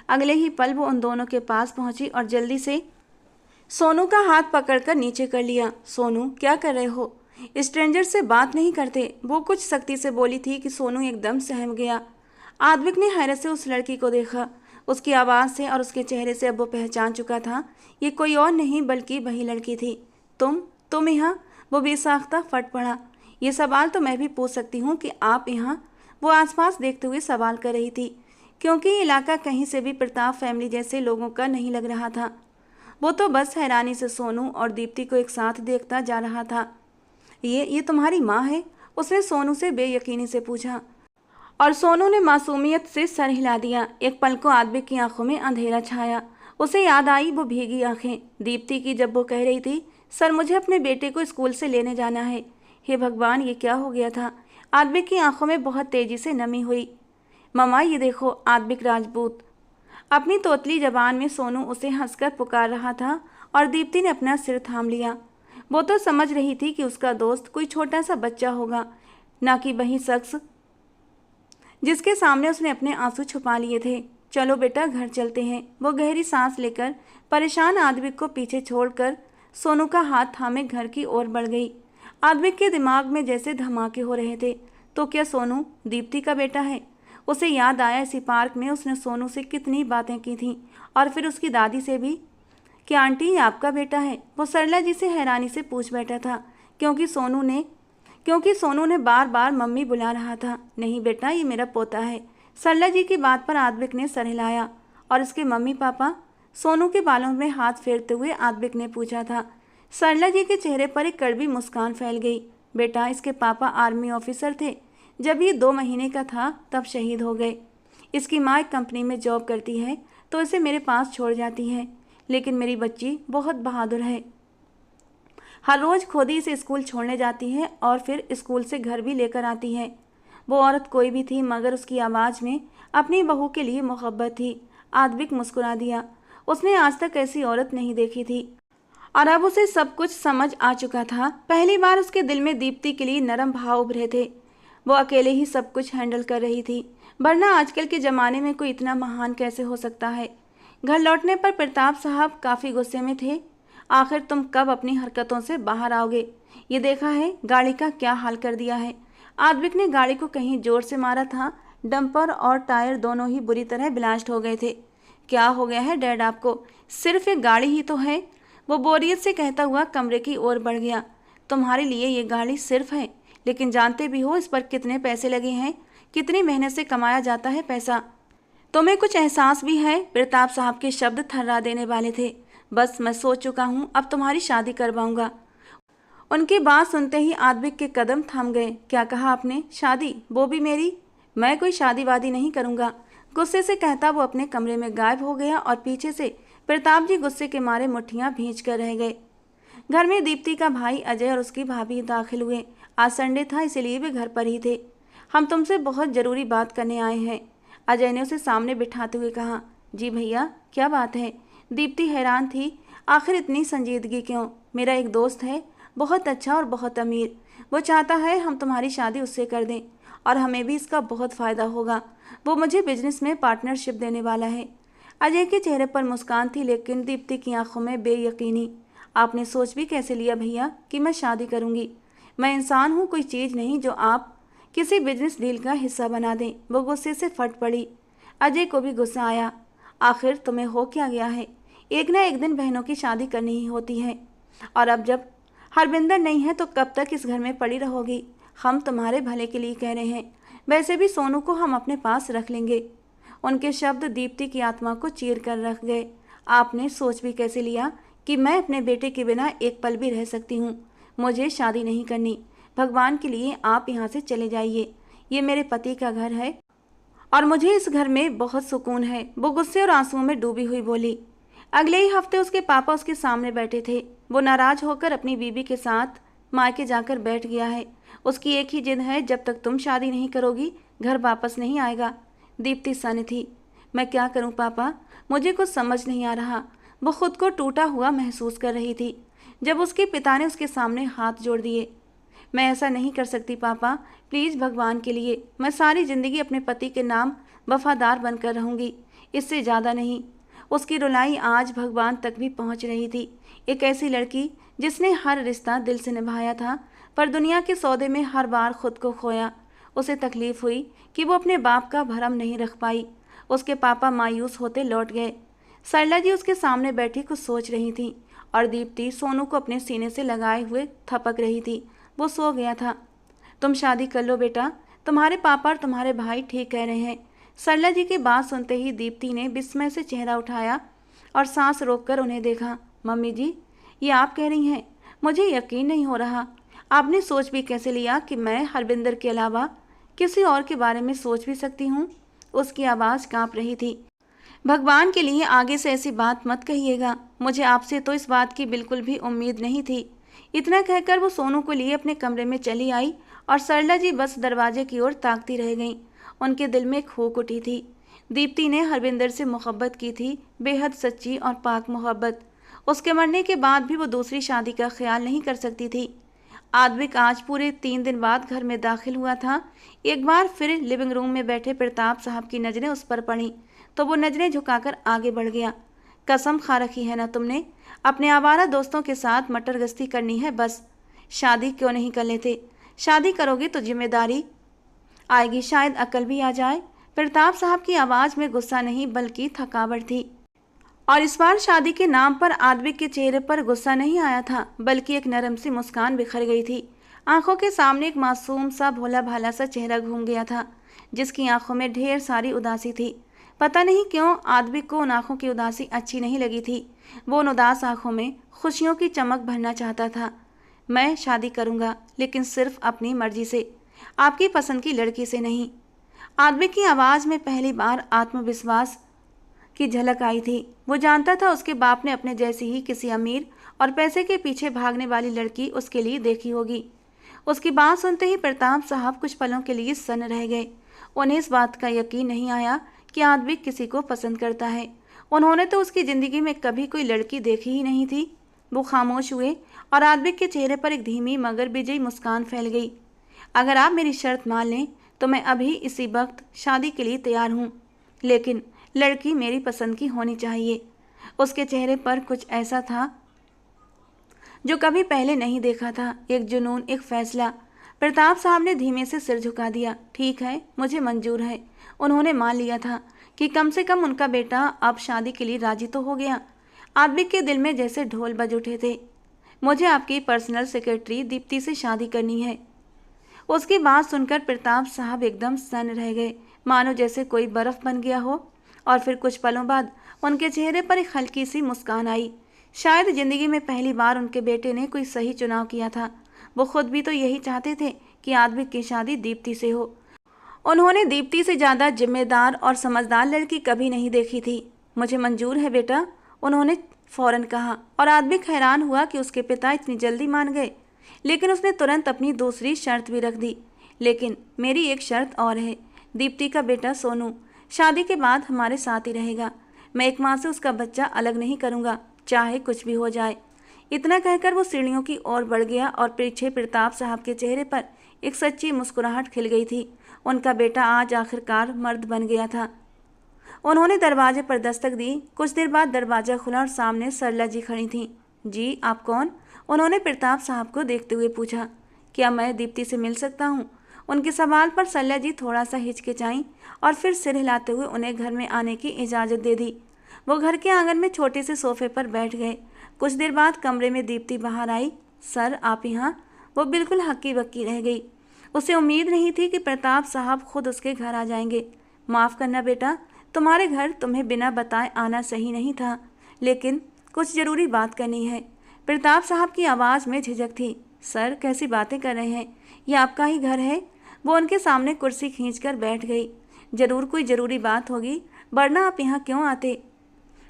अगले ही पल वो उन दोनों के पास पहुंची और जल्दी से सोनू का हाथ पकड़कर नीचे कर लिया। सोनू, क्या कर रहे हो? स्ट्रेंजर से बात नहीं करते, वो कुछ सख्ती से बोली थी कि सोनू एकदम सहम गया। आद्विक ने हैरत से उस लड़की को देखा। उसकी आवाज़ से और उसके चेहरे से अब वो पहचान चुका था, ये कोई और नहीं बल्कि वही लड़की थी। तुम यहाँ? वो बेसाख्ता फट पड़ा। ये सवाल तो मैं भी पूछ सकती हूँ कि आप यहाँ? वो आसपास देखते हुए सवाल कर रही थी, क्योंकि ये इलाका कहीं से भी प्रताप फैमिली जैसे लोगों का नहीं लग रहा था। वो तो बस हैरानी से सोनू और दीप्ति को एक साथ देखता जा रहा था। ये तुम्हारी माँ है? उसने सोनू से बेयकीनी से पूछा और सोनू ने मासूमियत से सर हिला दिया। एक पल को आद्विक की आंखों में अंधेरा छाया। उसे याद आई वो भीगी आंखें दीप्ति की जब वो कह रही थी, सर मुझे अपने बेटे को स्कूल से लेने जाना है। हे भगवान, ये क्या हो गया था? आद्विक की आंखों में बहुत तेजी से नमी हुई। मम्मा, ये देखो, आद्विक राजपूत। अपनी तोतली जबान में सोनू उसे हंसकर पुकार रहा था और दीप्ति ने अपना सिर थाम लिया। वो तो समझ रही थी कि उसका दोस्त कोई छोटा सा बच्चा होगा, ना कि वही शख्स जिसके सामने उसने अपने आंसू छुपा लिए थे। चलो बेटा, घर चलते हैं। वो गहरी सांस लेकर परेशान आद्विक को पीछे छोड़कर सोनू का हाथ थामे घर की ओर बढ़ गई। आद्विक के दिमाग में जैसे धमाके हो रहे थे। तो क्या सोनू दीप्ति का बेटा है? उसे याद आया इसी पार्क में उसने सोनू से कितनी बातें की थीं और फिर उसकी दादी से भी। क्या आंटी, ये आपका बेटा है? वो सरला जी से हैरानी से पूछ बैठा था, क्योंकि सोनू ने बार बार मम्मी बुला रहा था। नहीं बेटा, ये मेरा पोता है। सरला जी की बात पर आद्विक ने सर हिलाया। और इसके मम्मी पापा? सोनू के बालों में हाथ फेरते हुए आद्विक ने पूछा था। सरला जी के चेहरे पर एक कड़वी मुस्कान फैल गई। बेटा, इसके पापा आर्मी ऑफिसर थे। जब ये 2 महीने का था तब शहीद हो गए। इसकी माँ एक कंपनी में जॉब करती है तो इसे मेरे पास छोड़ जाती है, लेकिन मेरी बच्ची बहुत बहादुर है। हर रोज़ खुद ही इसे स्कूल छोड़ने जाती है और फिर स्कूल से घर भी लेकर आती है। वो औरत कोई भी थी, मगर उसकी आवाज़ में अपनी बहू के लिए मोहब्बत थी। आद्विक मुस्कुरा दिया। उसने आज तक ऐसी औरत नहीं देखी थी और अब उसे सब कुछ समझ आ चुका था। पहली बार उसके दिल में दीप्ति के लिए नरम भाव उभरे थे। वो अकेले ही सब कुछ हैंडल कर रही थी, वरना आजकल के ज़माने में कोई इतना महान कैसे हो सकता है। घर लौटने पर प्रताप साहब काफ़ी गुस्से में थे। आखिर तुम कब अपनी हरकतों से बाहर आओगे? ये देखा है गाड़ी का क्या हाल कर दिया है। आद्विक ने गाड़ी को कहीं जोर से मारा था। डंपर और टायर दोनों ही बुरी तरह ब्लास्ट हो गए थे। क्या हो गया है डैड आपको? सिर्फ एक गाड़ी ही तो है, वो बोरियत से कहता हुआ कमरे की ओर बढ़ गया। तुम्हारे लिए ये गाड़ी सिर्फ है, लेकिन जानते भी हो इस पर कितने पैसे लगे हैं। कितनी मेहनत से कमाया जाता है पैसा। तुम्हें कुछ एहसास भी है? प्रताप साहब के शब्द थर्रा देने वाले थे। बस मैं सोच चुका हूँ, अब तुम्हारी शादी करवाऊंगा। उनकी बात सुनते ही आद्विक के कदम थम गए। क्या कहा आपने? शादी? वो भी मेरी? मैं कोई शादी वादी नहीं करूंगा, गुस्से से कहता वो अपने कमरे में गायब हो गया और पीछे से प्रताप जी गुस्से के मारे मुट्ठियां भींच कर रह गए। घर में दीप्ति का भाई अजय और उसकी भाभी दाखिल हुए। आज संडे था, इसलिए वे घर पर ही थे। हम तुमसे बहुत ज़रूरी बात करने आए हैं, अजय ने उसे सामने बिठाते हुए कहा। जी भैया, क्या बात है? दीप्ति हैरान थी, आखिर इतनी संजीदगी क्यों? मेरा एक दोस्त है, बहुत अच्छा और बहुत अमीर। वो चाहता है हम तुम्हारी शादी उससे कर दें और हमें भी इसका बहुत फ़ायदा होगा। वो मुझे बिजनेस में पार्टनरशिप देने वाला है। अजय के चेहरे पर मुस्कान थी, लेकिन दीप्ति की आंखों में बेयकीनी। आपने सोच भी कैसे लिया भैया कि मैं शादी करूंगी? मैं इंसान हूँ, कोई चीज़ नहीं जो आप किसी बिजनेस डील का हिस्सा बना दें। वो गुस्से से फट पड़ी। अजय को भी गुस्सा आया। आखिर तुम्हें हो क्या गया है? एक ना एक दिन बहनों की शादी करनी ही होती है, और अब जब हरविंदर नहीं है तो कब तक इस घर में पड़ी रहोगी? हम तुम्हारे भले के लिए कह रहे हैं, वैसे भी सोनू को हम अपने पास रख लेंगे। उनके शब्द दीप्ति की आत्मा को चीर कर रख गए। आपने सोच भी कैसे लिया कि मैं अपने बेटे के बिना एक पल भी रह सकती हूँ? मुझे शादी नहीं करनी। भगवान के लिए आप यहाँ से चले जाइए। ये मेरे पति का घर है और मुझे इस घर में बहुत सुकून है। वो गुस्से और आंसुओं में डूबी हुई बोली। अगले ही हफ्ते उसके पापा उसके सामने बैठे थे। वो नाराज होकर अपनी बीवी के साथ मायके जाकर बैठ गया है। उसकी एक ही जिद है, जब तक तुम शादी नहीं करोगी घर वापस नहीं आएगा। दीप्ति सन्न थी। मैं क्या करूं पापा, मुझे कुछ समझ नहीं आ रहा। वो खुद को टूटा हुआ महसूस कर रही थी जब उसके पिता ने उसके सामने हाथ जोड़ दिए। मैं ऐसा नहीं कर सकती पापा, प्लीज़ भगवान के लिए। मैं सारी ज़िंदगी अपने पति के नाम वफादार बनकर रहूँगी, इससे ज़्यादा नहीं। उसकी रुलाई आज भगवान तक भी पहुँच रही थी। एक ऐसी लड़की जिसने हर रिश्ता दिल से निभाया था, पर दुनिया के सौदे में हर बार खुद को खोया। उसे तकलीफ हुई कि वो अपने बाप का भरम नहीं रख पाई। उसके पापा मायूस होते लौट गए। सरला जी उसके सामने बैठी कुछ सोच रही थी और दीप्ति सोनू को अपने सीने से लगाए हुए थपक रही थी। वो सो गया था। तुम शादी कर लो बेटा, तुम्हारे पापा और तुम्हारे भाई ठीक कह रहे हैं। सरला जी की बात सुनते ही दीप्ति ने विस्मय से चेहरा उठाया और सांस रोककर उन्हें देखा। मम्मी जी, ये आप कह रही हैं? मुझे यकीन नहीं हो रहा। आपने सोच भी कैसे लिया कि मैं हरविंदर के अलावा किसी और के बारे में सोच भी सकती हूँ? उसकी आवाज़ कांप रही थी। भगवान के लिए आगे से ऐसी बात मत कहिएगा। मुझे आपसे तो इस बात की बिल्कुल भी उम्मीद नहीं थी। इतना कहकर वो सोनू को लिए अपने कमरे में चली आई और सरला जी बस दरवाजे की ओर ताकती रह गईं। उनके दिल में खूक उठी थी। दीप्ति ने हरविंदर से मोहब्बत की थी, बेहद सच्ची और पाक मोहब्बत। उसके मरने के बाद भी वो दूसरी शादी का ख्याल नहीं कर सकती थी। आद्विक आज पूरे 3 दिन बाद घर में दाखिल हुआ था। एक बार फिर लिविंग रूम में बैठे प्रताप साहब की नज़रें उस पर पड़ी तो वो नज़रें झुकाकर आगे बढ़ गया। कसम खा रखी है ना तुमने, अपने आवारा दोस्तों के साथ मटर गश्ती करनी है बस। शादी क्यों नहीं कर लेते? शादी करोगे तो जिम्मेदारी आएगी, शायद अकल भी आ जाए। प्रताप साहब की आवाज़ में गुस्सा नहीं बल्कि थकावट थी, और इस बार शादी के नाम पर आद्विक के चेहरे पर गुस्सा नहीं आया था बल्कि एक नरम सी मुस्कान बिखर गई थी। आंखों के सामने एक मासूम सा भोला भाला सा चेहरा घूम गया था जिसकी आंखों में ढेर सारी उदासी थी। पता नहीं क्यों आद्विक को उन आंखों की उदासी अच्छी नहीं लगी थी। वो उन उदास आंखों में खुशियों की चमक भरना चाहता था। मैं शादी करूंगा, लेकिन सिर्फ अपनी मर्जी से, आपकी पसंद की लड़की से नहीं। आद्विक की आवाज़ में पहली बार आत्मविश्वास की झलक आई थी। वो जानता था उसके बाप ने अपने जैसी ही किसी अमीर और पैसे के पीछे भागने वाली लड़की उसके लिए देखी होगी। उसकी बात सुनते ही प्रताप साहब कुछ पलों के लिए सन्न रह गए। उन्हें इस बात का यकीन नहीं आया कि आद्विक किसी को पसंद करता है। उन्होंने तो उसकी ज़िंदगी में कभी कोई लड़की देखी ही नहीं थी। वो खामोश हुए और आद्विक के चेहरे पर एक धीमी मगर विजयी मुस्कान फैल गई। अगर आप मेरी शर्त मान लें तो मैं अभी इसी वक्त शादी के लिए तैयार हूँ, लेकिन लड़की मेरी पसंद की होनी चाहिए। उसके चेहरे पर कुछ ऐसा था जो कभी पहले नहीं देखा था, एक जुनून, एक फैसला। प्रताप साहब ने धीमे से सिर झुका दिया। ठीक है, मुझे मंजूर है। उन्होंने मान लिया था कि कम से कम उनका बेटा अब शादी के लिए राजी तो हो गया। आद्विक के दिल में जैसे ढोल बज उठे थे। मुझे आपकी पर्सनल सेक्रेटरी दीप्ति से शादी करनी है। उसकी बात सुनकर प्रताप साहब एकदम सन्न रह गए, मानो जैसे कोई बर्फ बन गया हो। और फिर कुछ पलों बाद उनके चेहरे पर एक हल्की सी मुस्कान आई। शायद जिंदगी में पहली बार उनके बेटे ने कोई सही चुनाव किया था। वो खुद भी तो यही चाहते थे कि आद्विक की शादी दीप्ति से हो। उन्होंने दीप्ति से ज़्यादा जिम्मेदार और समझदार लड़की कभी नहीं देखी थी। मुझे मंजूर है बेटा, उन्होंने फौरन कहा। और आद्विक हैरान हुआ कि उसके पिता इतनी जल्दी मान गए, लेकिन उसने तुरंत अपनी दूसरी शर्त भी रख दी। लेकिन मेरी एक शर्त और है, दीप्ति का बेटा सोनू शादी के बाद हमारे साथ ही रहेगा। मैं एक माँ से उसका बच्चा अलग नहीं करूँगा, चाहे कुछ भी हो जाए। इतना कहकर वो सीढ़ियों की ओर बढ़ गया और पीछे प्रताप साहब के चेहरे पर एक सच्ची मुस्कुराहट खिल गई थी। उनका बेटा आज आखिरकार मर्द बन गया था। उन्होंने दरवाजे पर दस्तक दी। कुछ देर बाद दरवाज़ा खुला और सामने सरला जी खड़ी थीं। जी, आप कौन? उन्होंने प्रताप साहब को देखते हुए पूछा। क्या मैं दीप्ति से मिल सकता हूँ? उनके सवाल पर सरला जी थोड़ा सा हिचकिचाईं और फिर सिर हिलाते हुए उन्हें घर में आने की इजाज़त दे दी। वो घर के आंगन में छोटे से सोफे पर बैठ गए। कुछ देर बाद कमरे में दीप्ति बाहर आई। सर, आप यहाँ? वो बिल्कुल हक्की बक्की रह गई। उसे उम्मीद नहीं थी कि प्रताप साहब खुद उसके घर आ जाएंगे। माफ़ करना बेटा, तुम्हारे घर तुम्हें बिना बताए आना सही नहीं था, लेकिन कुछ ज़रूरी बात करनी है। प्रताप साहब की आवाज़ में झिझक थी। सर, कैसी बातें कर रहे हैं? ये आपका ही घर है। वो उनके सामने कुर्सी खींचकर बैठ गई। ज़रूर कोई ज़रूरी बात होगी, वरना आप यहाँ क्यों आते?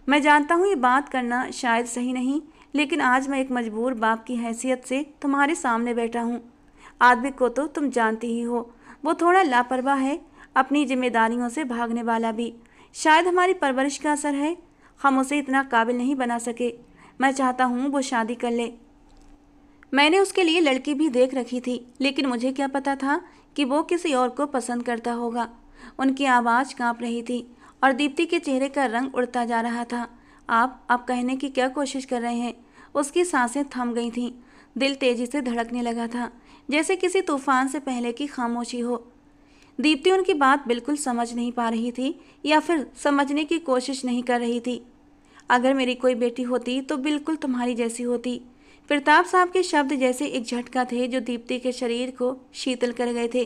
मैं जानता हूँ ये बात करना शायद सही नहीं, लेकिन आज मैं एक मजबूर बाप की हैसियत से तुम्हारे सामने बैठा हूँ। आद्विक को तो तुम जानती ही हो, वो थोड़ा लापरवाह है, अपनी जिम्मेदारियों से भागने वाला भी। शायद हमारी परवरिश का असर है, हम उसे इतना काबिल नहीं बना सके। मैं चाहता हूँ वो शादी कर ले। मैंने उसके लिए लड़की भी देख रखी थी, लेकिन मुझे क्या पता था कि वो किसी और को पसंद करता होगा। उनकी आवाज़ काँप रही थी और दीप्ति के चेहरे का रंग उड़ता जा रहा था। आप कहने की क्या कोशिश कर रहे हैं? उसकी सांसें थम गई थीं। दिल तेजी से धड़कने लगा था, जैसे किसी तूफान से पहले की खामोशी हो। दीप्ति उनकी बात बिल्कुल समझ नहीं पा रही थी, या फिर समझने की कोशिश नहीं कर रही थी। अगर मेरी कोई बेटी होती तो बिल्कुल तुम्हारी जैसी होती। प्रताप साहब के शब्द जैसे एक झटका थे जो दीप्ति के शरीर को शीतल कर गए थे।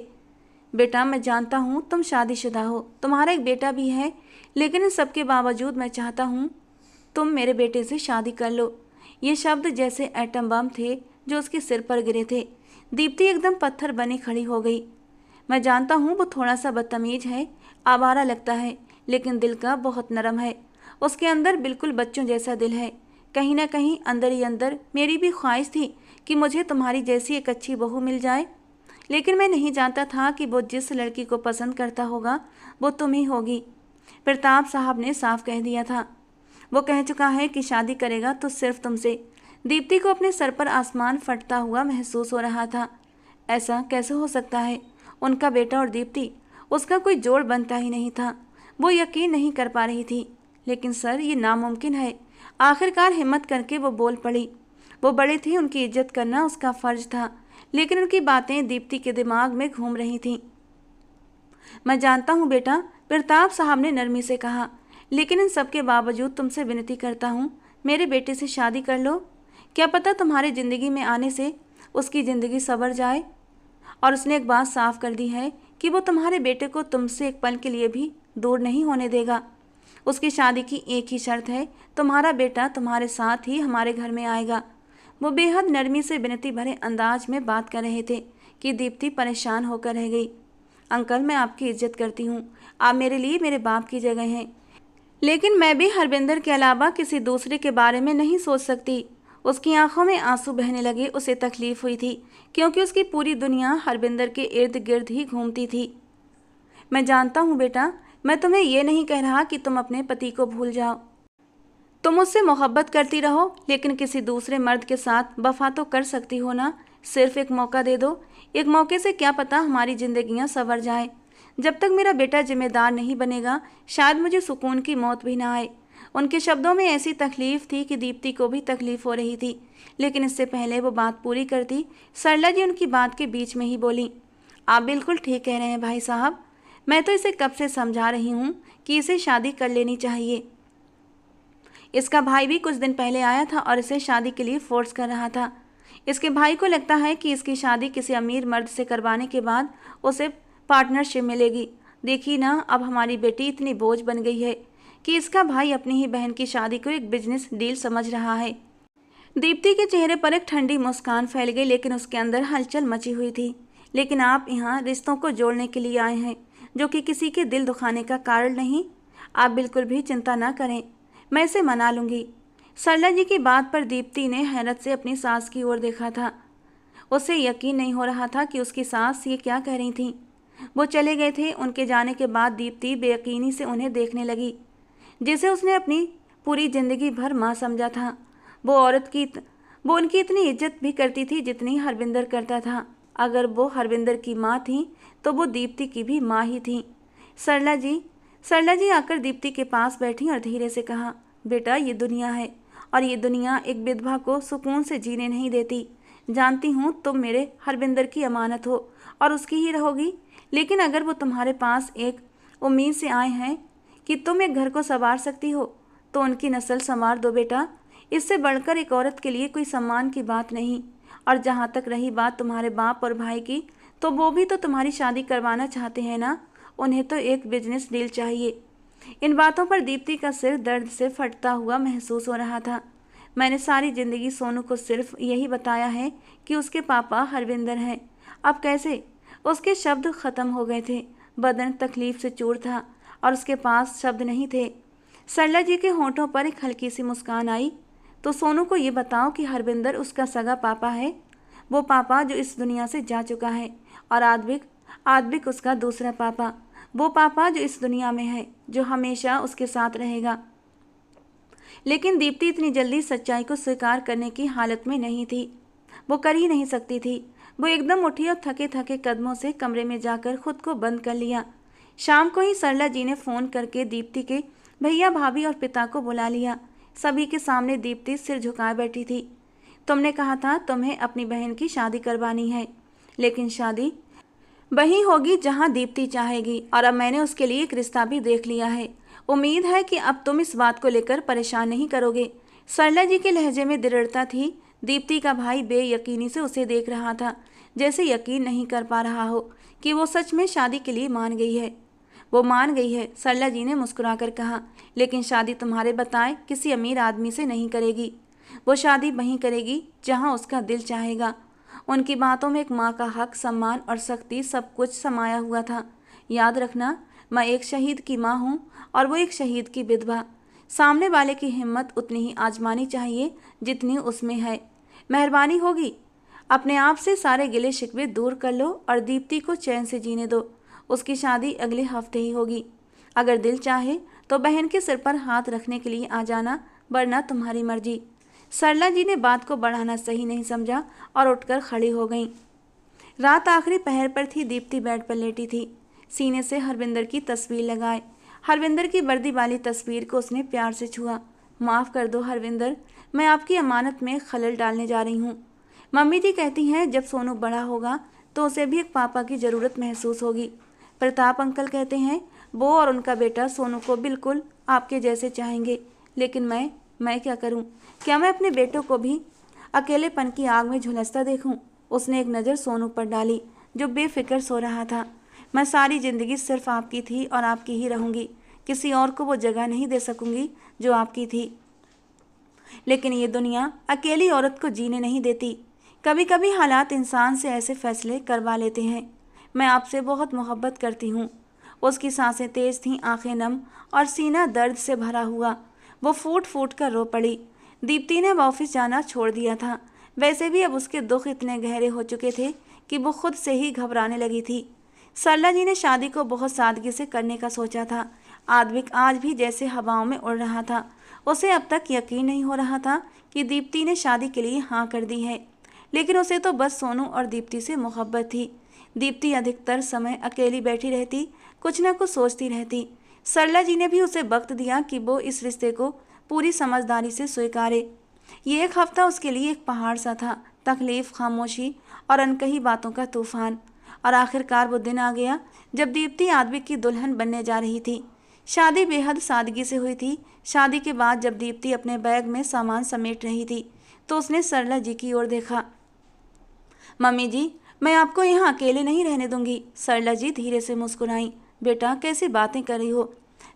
बेटा, मैं जानता हूँ तुम शादीशुदा हो, तुम्हारा एक बेटा भी है, लेकिन इन सबके बावजूद मैं चाहता हूँ तुम मेरे बेटे से शादी कर लो। ये शब्द जैसे एटम बम थे जो उसके सिर पर गिरे थे। दीप्ति एकदम पत्थर बनी खड़ी हो गई। मैं जानता हूँ वो थोड़ा सा बदतमीज है, आवारा लगता है, लेकिन दिल का बहुत नरम है। उसके अंदर बिल्कुल बच्चों जैसा दिल है। कहीं ना कहीं अंदर ही अंदर मेरी भी ख्वाहिश थी कि मुझे तुम्हारी जैसी एक अच्छी बहू मिल जाए, लेकिन मैं नहीं जानता था कि वो जिस लड़की को पसंद करता होगा वो तुम ही होगी। प्रताप साहब ने साफ कह दिया था। वो कह चुका है कि शादी करेगा तो सिर्फ तुमसे। दीप्ति को अपने सर पर आसमान फटता हुआ महसूस हो रहा था। ऐसा कैसे हो सकता है? उनका बेटा और दीप्ति, उसका कोई जोड़ बनता ही नहीं था। वो यकीन नहीं कर पा रही थी। लेकिन सर, ये नामुमकिन है। आखिरकार हिम्मत करके वो बोल पड़ी। वो बड़े थे, उनकी इज्जत करना उसका फर्ज था, लेकिन उनकी बातें दीप्ति के दिमाग में घूम रही थीं। मैं जानता हूँ बेटा, प्रताप साहब ने नरमी से कहा, लेकिन इन सब के बावजूद तुमसे विनती करता हूँ, मेरे बेटे से शादी कर लो। क्या पता तुम्हारी ज़िंदगी में आने से उसकी ज़िंदगी संवर जाए। और उसने एक बात साफ कर दी है कि वो तुम्हारे बेटे को तुमसे एक पल के लिए भी दूर नहीं होने देगा। उसकी शादी की एक ही शर्त है, तुम्हारा बेटा तुम्हारे साथ ही हमारे घर में आएगा। वो बेहद नरमी से विनती भरे अंदाज में बात कर रहे थे कि दीप्ति परेशान होकर रह गई। अंकल, मैं आपकी इज्जत करती हूँ, आप मेरे लिए मेरे बाप की जगह हैं, लेकिन मैं भी हरविंदर के अलावा किसी दूसरे के बारे में नहीं सोच सकती। उसकी आंखों में आंसू बहने लगे। उसे तकलीफ हुई थी क्योंकि उसकी पूरी दुनिया हरविंदर के इर्द गिर्द ही घूमती थी। मैं जानता हूँ बेटा, मैं तुम्हें ये नहीं कह रहा कि तुम अपने पति को भूल जाओ। तुम उससे मोहब्बत करती रहो, लेकिन किसी दूसरे मर्द के साथ वफा तो कर सकती हो ना। सिर्फ एक मौका दे दो। एक मौके से क्या पता हमारी जिंदगियां संवर जाए। जब तक मेरा बेटा जिम्मेदार नहीं बनेगा, शायद मुझे सुकून की मौत भी ना आए। उनके शब्दों में ऐसी तकलीफ थी कि दीप्ति को भी तकलीफ हो रही थी। लेकिन इससे पहले वो बात पूरी करती, सरला जी उनकी बात के बीच में ही बोली, आप बिल्कुल ठीक कह रहे हैं भाई साहब। मैं तो इसे कब से समझा रही हूँ कि इसे शादी कर लेनी चाहिए। इसका भाई भी कुछ दिन पहले आया था और इसे शादी के लिए फोर्स कर रहा था। इसके भाई को लगता है कि इसकी शादी किसी अमीर मर्द से करवाने के बाद उसे पार्टनरशिप मिलेगी। देखी ना, अब हमारी बेटी इतनी बोझ बन गई है कि इसका भाई अपनी ही बहन की शादी को एक बिजनेस डील समझ रहा है। दीप्ति के चेहरे पर एक ठंडी मुस्कान फैल गई, लेकिन उसके अंदर हलचल मची हुई थी। लेकिन आप यहाँ रिश्तों को जोड़ने के लिए आए हैं, जो कि किसी के दिल दुखाने का कारण नहीं। आप बिल्कुल भी चिंता ना करें, मैं इसे मना लूँगी। सरला जी की बात पर दीप्ति ने हैरत से अपनी सास की ओर देखा था। उसे यकीन नहीं हो रहा था कि उसकी सास ये क्या कह रही थी। वो चले गए थे। उनके जाने के बाद दीप्ति बेयकीनी से उन्हें देखने लगी, जिसे उसने अपनी पूरी जिंदगी भर माँ समझा था। वो उनकी इतनी इज्जत भी करती थी जितनी हरविंदर करता था। अगर वो हरविंदर की माँ थी तो वो दीप्ति की भी माँ ही थी। सरला जी आकर दीप्ति के पास बैठी और धीरे से कहा, बेटा, ये दुनिया है और ये दुनिया एक विधवा को सुकून से जीने नहीं देती। जानती हूँ तुम मेरे हरविंदर की अमानत हो और उसकी ही रहोगी, लेकिन अगर वो तुम्हारे पास एक उम्मीद से आए हैं कि तुम एक घर को संवार सकती हो तो उनकी नस्ल संवार दो बेटा। इससे बढ़कर एक औरत के लिए कोई सम्मान की बात नहीं। और जहाँ तक रही बात तुम्हारे बाप और भाई की, तो वो भी तो तुम्हारी शादी करवाना चाहते हैं ना। उन्हें तो एक बिजनेस डील चाहिए। इन बातों पर दीप्ति का सिर दर्द से फटता हुआ महसूस हो रहा था। मैंने सारी जिंदगी सोनू को सिर्फ यही बताया है कि उसके पापा हरविंदर हैं। अब कैसे? उसके शब्द खत्म हो गए थे। बदन तकलीफ से चूर था और उसके पास शब्द नहीं थे। सरला जी के होंठों पर एक हल्की सी मुस्कान आई। तो सोनू को ये बताओ कि हरविंदर उसका सगा पापा है, वो पापा जो इस दुनिया से जा चुका है, और आद्विक उसका दूसरा पापा, वो पापा जो इस दुनिया में है, जो हमेशा उसके साथ रहेगा। लेकिन दीप्ति इतनी जल्दी सच्चाई को स्वीकार करने की हालत में नहीं थी। वो कर ही नहीं सकती थी। वो एकदम उठी और थके थके कदमों से कमरे में जाकर खुद को बंद कर लिया। शाम को ही सरला जी ने फ़ोन करके दीप्ति के भैया, भाभी और पिता को बुला लिया। सभी के सामने दीप्ति सिर झुकाए बैठी थी। तुमने कहा था तुम्हें अपनी बहन की शादी करवानी है, लेकिन शादी वहीं होगी जहां दीप्ति चाहेगी, और अब मैंने उसके लिए एक रिश्ता भी देख लिया है। उम्मीद है कि अब तुम इस बात को लेकर परेशान नहीं करोगे। सरला जी के लहजे में दृढ़ता थी। दीप्ति का भाई बेयकीनी से उसे देख रहा था, जैसे यकीन नहीं कर पा रहा हो कि वो सच में शादी के लिए मान गई है। वो मान गई है, सरला जी ने मुस्कुराकर कहा, लेकिन शादी तुम्हारे बताए किसी अमीर आदमी से नहीं करेगी। वो शादी वहीं करेगी जहां उसका दिल चाहेगा। उनकी बातों में एक माँ का हक, सम्मान और सख्ती सब कुछ समाया हुआ था। याद रखना, मैं एक शहीद की माँ हूँ और वो एक शहीद की विधवा। सामने वाले की हिम्मत उतनी ही आजमानी चाहिए जितनी उसमें है। मेहरबानी होगी, अपने आप से सारे गिले शिकवे दूर कर लो और दीप्ति को चैन से जीने दो। उसकी शादी अगले हफ्ते ही होगी। अगर दिल चाहे तो बहन के सिर पर हाथ रखने के लिए आ जाना, वरना तुम्हारी मर्जी। सरला जी ने बात को बढ़ाना सही नहीं समझा और उठकर खड़ी हो गईं। रात आखिरी पहर पर थी। दीप्ति बेड पर लेटी थी, सीने से हरविंदर की तस्वीर लगाए। हरविंदर की वर्दी वाली तस्वीर को उसने प्यार से छुआ। माफ़ कर दो हरविंदर, मैं आपकी अमानत में खलल डालने जा रही हूँ। मम्मी जी कहती हैं जब सोनू बड़ा होगा तो उसे भी एक पापा की ज़रूरत महसूस होगी। प्रताप अंकल कहते हैं वो और उनका बेटा सोनू को बिल्कुल आपके जैसे चाहेंगे, लेकिन मैं क्या करूं? क्या मैं अपने बेटों को भी अकेलेपन की आग में झुलसता देखूं? उसने एक नज़र सोनू पर डाली, जो बेफिक्र सो रहा था। मैं सारी ज़िंदगी सिर्फ आपकी थी और आपकी ही रहूंगी। किसी और को वो जगह नहीं दे सकूंगी जो आपकी थी। लेकिन ये दुनिया अकेली औरत को जीने नहीं देती। कभी कभी हालात इंसान से ऐसे फैसले करवा लेते हैं। मैं आपसे बहुत मोहब्बत करती हूँ। उसकी सांसें तेज थीं, आंखें नम और सीना दर्द से भरा हुआ। वो फूट फूट कर रो पड़ी। दीप्ति ने ऑफिस जाना छोड़ दिया था। वैसे भी अब उसके दुख इतने गहरे हो चुके थे कि वो खुद से ही घबराने लगी थी। सरला जी ने शादी को बहुत सादगी से करने का सोचा था। आद्विक आज भी जैसे हवाओं में उड़ रहा था। उसे अब तक यकीन नहीं हो रहा था कि दीप्ति ने शादी के लिए हाँ कर दी है, लेकिन उसे तो बस सोनू और दीप्ति से मोहब्बत थी। दीप्ति अधिकतर समय अकेली बैठी रहती, कुछ न कुछ सोचती रहती। सरला जी ने भी उसे वक्त दिया कि वो इस रिश्ते को पूरी समझदारी से स्वीकारे। ये एक हफ्ता उसके लिए एक पहाड़ सा था, तकलीफ, खामोशी और अनकही बातों का तूफान। और आखिरकार वो दिन आ गया जब दीप्ति आद्विक की दुल्हन बनने जा रही थी। शादी बेहद सादगी से हुई थी। शादी के बाद जब दीप्ति अपने बैग में सामान समेट रही थी तो उसने सरला जी की ओर देखा। मम्मी जी, मैं आपको यहाँ अकेले नहीं रहने दूंगी। सरला जी धीरे से मुस्कुराई। बेटा, कैसी बातें कर रही हो?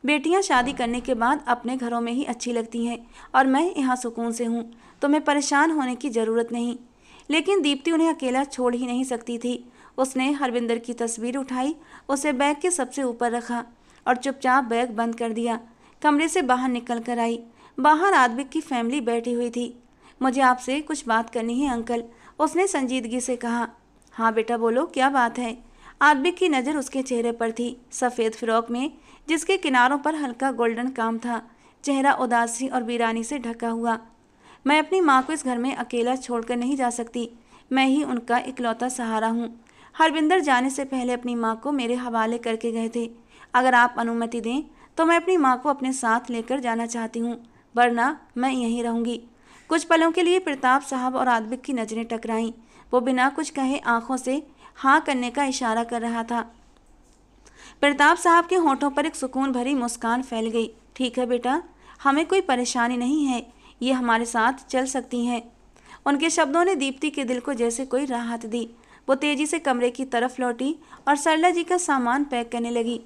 बेटियां शादी करने के बाद अपने घरों में ही अच्छी लगती हैं और मैं यहाँ सुकून से हूँ। तुम्हें परेशान होने की ज़रूरत नहीं। लेकिन दीप्ति उन्हें अकेला छोड़ ही नहीं सकती थी। उसने हरविंदर की तस्वीर उठाई, उसे बैग के सबसे ऊपर रखा और चुपचाप बैग बंद कर दिया। कमरे से बाहर निकल कर आई। बाहर आद्विक की फैमिली बैठी हुई थी। मुझे आपसे कुछ बात करनी है अंकल, उसने संजीदगी से कहा। हाँ बेटा बोलो, क्या बात है? आद्विक की नज़र उसके चेहरे पर थी। सफ़ेद फ्रॉक में जिसके किनारों पर हल्का गोल्डन काम था, चेहरा उदासी और वीरानी से ढका हुआ। मैं अपनी माँ को इस घर में अकेला छोड़कर नहीं जा सकती। मैं ही उनका इकलौता सहारा हूँ। हरविंदर जाने से पहले अपनी माँ को मेरे हवाले करके गए थे। अगर आप अनुमति दें तो मैं अपनी माँ को अपने साथ लेकर जाना चाहती हूँ, वरना मैं यहीं रहूँगी। कुछ पलों के लिए प्रताप साहब और आद्विक की नज़रें टकराईं। वो बिना कुछ कहे आंखों से हाँ करने का इशारा कर रहा था। प्रताप साहब के होठों पर एक सुकून भरी मुस्कान फैल गई। ठीक है बेटा, हमें कोई परेशानी नहीं है, ये हमारे साथ चल सकती हैं। उनके शब्दों ने दीप्ति के दिल को जैसे कोई राहत दी। वो तेजी से कमरे की तरफ लौटी और सरला जी का सामान पैक करने लगी।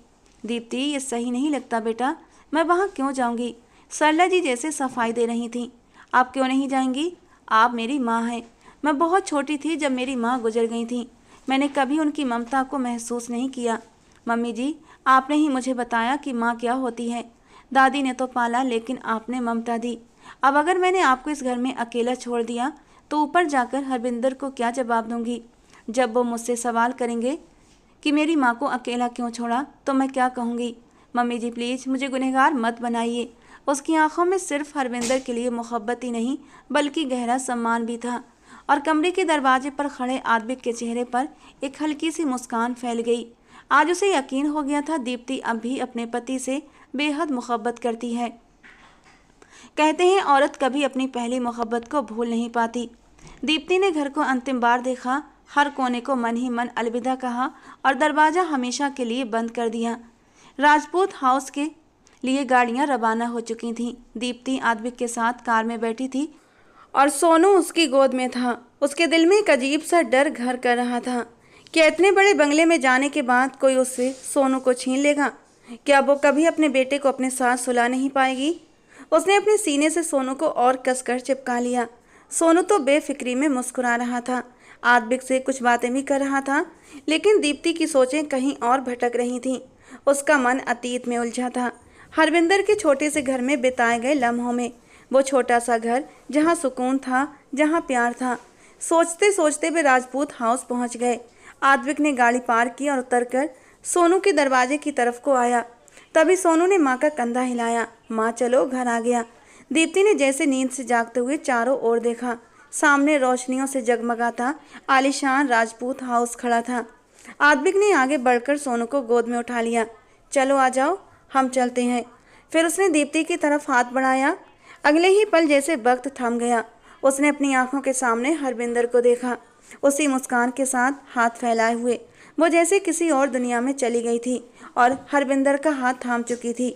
दीप्ति, ये सही नहीं लगता बेटा, मैं वहाँ क्यों जाऊँगी? सरला जी जैसे सफाई दे रही थीं। आप क्यों नहीं जाएंगी? आप मेरी माँ हैं। मैं बहुत छोटी थी जब मेरी माँ गुजर गई थी। मैंने कभी उनकी ममता को महसूस नहीं किया। मम्मी जी, आपने ही मुझे बताया कि माँ क्या होती है। दादी ने तो पाला, लेकिन आपने ममता दी। अब अगर मैंने आपको इस घर में अकेला छोड़ दिया तो ऊपर जाकर हरविंदर को क्या जवाब दूंगी? जब वो मुझसे सवाल करेंगे कि मेरी माँ को अकेला क्यों छोड़ा, तो मैं क्या कहूँगी? मम्मी जी प्लीज़ मुझे गुनहगार मत बनाइए। उसकी आंखों में सिर्फ हरविंदर के लिए मोहब्बत ही नहीं बल्कि गहरा सम्मान भी था। और कमरे के दरवाजे पर खड़े आद्विक के चेहरे पर एक हल्की सी मुस्कान फैल गई। आज उसे यकीन हो गया था दीप्ति अब भी अपने पति से बेहद मोहब्बत करती है। कहते हैं औरत कभी अपनी पहली मोहब्बत को भूल नहीं पाती। दीप्ति ने घर को अंतिम बार देखा, हर कोने को मन ही मन अलविदा कहा और दरवाज़ा हमेशा के लिए बंद कर दिया। राजपूत हाउस के लिए गाड़ियां रवाना हो चुकी थीं। दीप्ति आद्विक के साथ कार में बैठी थी और सोनू उसकी गोद में था। उसके दिल में एक अजीब सा डर घर कर रहा था। क्या इतने बड़े बंगले में जाने के बाद कोई उससे सोनू को छीन लेगा? क्या वो कभी अपने बेटे को अपने साथ सुला नहीं पाएगी? उसने अपने सीने से सोनू को और कसकर चिपका लिया। सोनू तो बेफिक्री में मुस्कुरा रहा था, आद्विक से कुछ बातें भी कर रहा था, लेकिन दीप्ति की सोचें कहीं और भटक रही थीं। उसका मन अतीत में उलझा था, हरविंदर के छोटे से घर में बिताए गए लम्हों में। वो छोटा सा घर जहाँ सुकून था, जहाँ प्यार था। सोचते सोचते वे राजपूत हाउस पहुँच गए। आद्विक ने गाड़ी पार्क की और उतरकर सोनू के दरवाजे की तरफ को आया। तभी सोनू ने माँ का कंधा हिलाया। माँ चलो, घर आ गया। दीप्ति ने जैसे नींद से जागते हुए चारों ओर देखा। सामने रोशनियों से जगमगाता आलीशान राजपूत हाउस खड़ा था। आद्विक ने आगे बढ़कर सोनू को गोद में उठा लिया। चलो आ जाओ, हम चलते हैं। फिर उसने दीप्ति की तरफ हाथ बढ़ाया। अगले ही पल जैसे वक्त थम गया। उसने अपनी आंखों के सामने हरविंदर को देखा, उसी मुस्कान के साथ हाथ फैलाए हुए। वो जैसे किसी और दुनिया में चली गई थी और हरविंदर का हाथ थाम चुकी थी।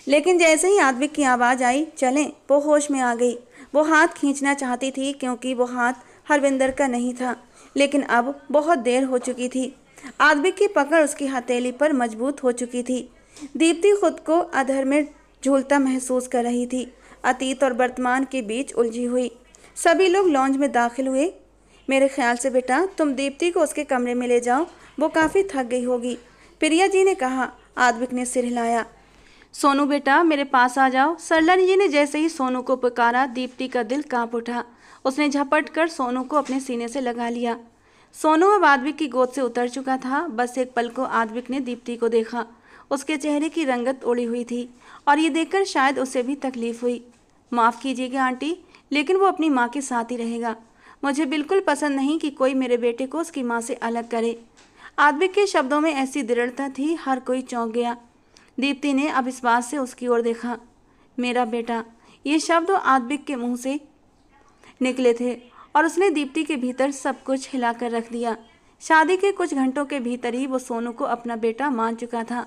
लेकिन जैसे ही आद्विक की आवाज़ आई, चलें, वो होश में आ गई। वो हाथ खींचना चाहती थी क्योंकि वो हाथ हरविंदर का नहीं था, लेकिन अब बहुत देर हो चुकी थी। आद्विक की पकड़ उसकी हथेली पर मजबूत हो चुकी थी। दीप्ति खुद को अधर में झूलता महसूस कर रही थी, अतीत और वर्तमान के बीच उलझी हुई। सभी लोग लॉन्ज में दाखिल हुए। मेरे ख्याल से बेटा तुम दीप्ति को उसके कमरे में ले जाओ, वो काफ़ी थक गई होगी, प्रिया जी ने कहा। आद्विक ने सिर हिलाया। सोनू बेटा मेरे पास आ जाओ। सरला जी ने जैसे ही सोनू को पुकारा, दीप्ति का दिल कांप उठा। उसने झपट कर सोनू को अपने सीने से लगा लिया। सोनू अब आद्विक की गोद से उतर चुका था। बस एक पल को आद्विक ने दीप्ति को देखा। उसके चेहरे की रंगत उड़ी हुई थी और ये देखकर शायद उसे भी तकलीफ हुई। माफ़ कीजिएगा आंटी, लेकिन वो अपनी माँ के साथ ही रहेगा। मुझे बिल्कुल पसंद नहीं कि कोई मेरे बेटे को उसकी माँ से अलग करे। आद्विक के शब्दों में ऐसी दृढ़ता थी, हर कोई चौंक गया। दीप्ति ने अब इस बात से उसकी ओर देखा। मेरा बेटा, ये शब्द आद्विक के मुंह से निकले थे और उसने दीप्ति के भीतर सब कुछ हिलाकर रख दिया। शादी के कुछ घंटों के भीतर ही वो सोनू को अपना बेटा मान चुका था।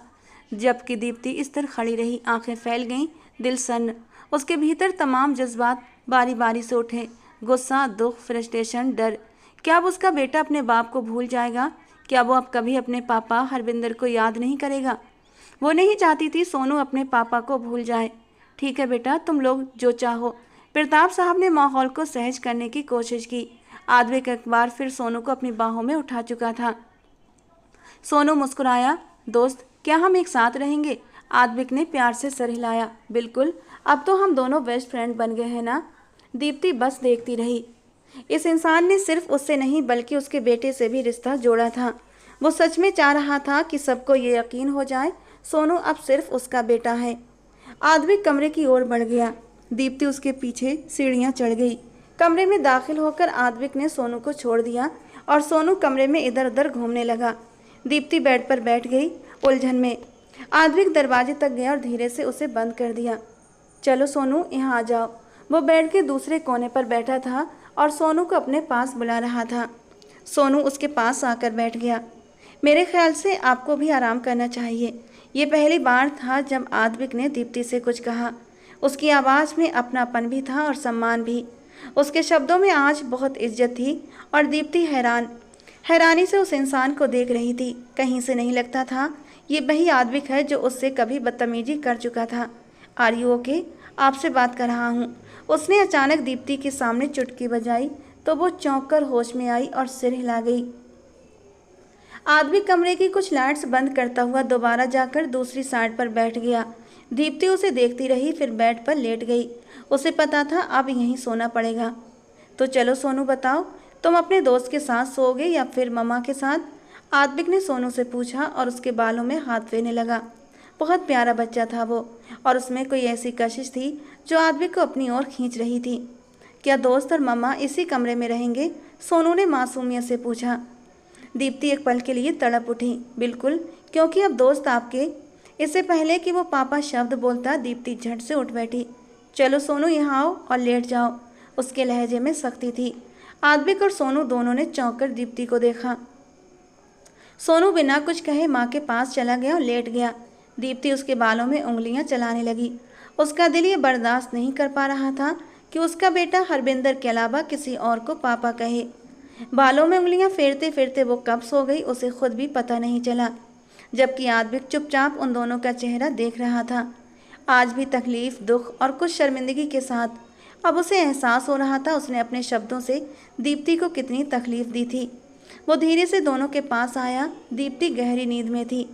जबकि दीप्ति इस तरह खड़ी रही, आंखें फैल गईं, दिल सन्न। उसके भीतर तमाम जज्बात बारी बारी से उठे, गुस्सा, दुख, फ्रस्ट्रेशन, डर। क्या अब उसका बेटा अपने बाप को भूल जाएगा? क्या वो अब कभी अपने पापा हरविंदर को याद नहीं करेगा? वो नहीं चाहती थी सोनू अपने पापा को भूल जाए। ठीक है बेटा, तुम लोग जो चाहो। प्रताप साहब ने माहौल को सहज करने की कोशिश की। आद्विक एक बार फिर सोनू को अपनी बाहों में उठा चुका था। सोनू मुस्कुराया। दोस्त, क्या हम एक साथ रहेंगे? आद्विक ने प्यार से सर हिलाया। बिल्कुल, अब तो हम दोनों बेस्ट फ्रेंड बन गए हैं ना। दीप्ति बस देखती रही। इस इंसान ने सिर्फ उससे नहीं बल्कि उसके बेटे से भी रिश्ता जोड़ा था। वो सच में चाह रहा था कि सबको ये यकीन हो जाए सोनू अब सिर्फ उसका बेटा है। आद्विक कमरे की ओर बढ़ गया। दीप्ति उसके पीछे सीढ़ियां चढ़ गई। कमरे में दाखिल होकर आद्विक ने सोनू को छोड़ दिया और सोनू कमरे में इधर उधर घूमने लगा। दीप्ति बेड पर बैठ गई उलझन में। आद्विक दरवाजे तक गया और धीरे से उसे बंद कर दिया। चलो सोनू, यहाँ आ जाओ। वो बेड के दूसरे कोने पर बैठा था और सोनू को अपने पास बुला रहा था। सोनू उसके पास आकर बैठ गया। मेरे ख्याल से आपको भी आराम करना चाहिए। ये पहली बार था जब आद्विक ने दीप्ति से कुछ कहा। उसकी आवाज़ में अपनापन भी था और सम्मान भी। उसके शब्दों में आज बहुत इज्जत थी और दीप्ति हैरानी से उस इंसान को देख रही थी। कहीं से नहीं लगता था ये वही आद्विक है जो उससे कभी बदतमीजी कर चुका था। Are you okay? आपसे बात कर रहा हूँ। उसने अचानक दीप्ति के सामने चुटकी बजाई तो वो चौंक कर होश में आई और सिर हिला गई। आद्विक कमरे की कुछ लाइट्स बंद करता हुआ दोबारा जाकर दूसरी साइड पर बैठ गया। दीप्ति उसे देखती रही, फिर बेड पर लेट गई। उसे पता था अब यहीं सोना पड़ेगा। तो चलो सोनू, बताओ, तुम अपने दोस्त के साथ सोओगे या फिर मम्मा के साथ? आद्विक ने सोनू से पूछा और उसके बालों में हाथ फेरने लगा। बहुत प्यारा बच्चा था वो, और उसमें कोई ऐसी कशिश थी जो आद्विक को अपनी ओर खींच रही थी। क्या दोस्त और मम्मा इसी कमरे में रहेंगे? सोनू ने मासूमियत से पूछा। दीप्ति एक पल के लिए तड़प उठी। बिल्कुल, क्योंकि अब दोस्त आपके। इससे पहले कि वो पापा शब्द बोलता दीप्ति झट से उठ बैठी। चलो सोनू, यहाँ आओ और लेट जाओ। उसके लहजे में सख्ती थी। आद्विक और सोनू दोनों ने चौंक कर दीप्ति को देखा। सोनू बिना कुछ कहे माँ के पास चला गया और लेट गया। दीप्ति उसके बालों में उंगलियां चलाने लगी। उसका दिल ये बर्दाश्त नहीं कर पा रहा था कि उसका बेटा हरविंदर के अलावा किसी और को पापा कहे। बालों में उंगलियां फेरते फेरते वो कब सो गई उसे खुद भी पता नहीं चला, जबकि आद्विक चुपचाप उन दोनों का चेहरा देख रहा था। आज भी तकलीफ, दुख और कुछ शर्मिंदगी के साथ। अब उसे एहसास हो रहा था उसने अपने शब्दों से दीप्ति को कितनी तकलीफ दी थी। वो धीरे से दोनों के पास आया। दीप्ति गहरी नींद में थी।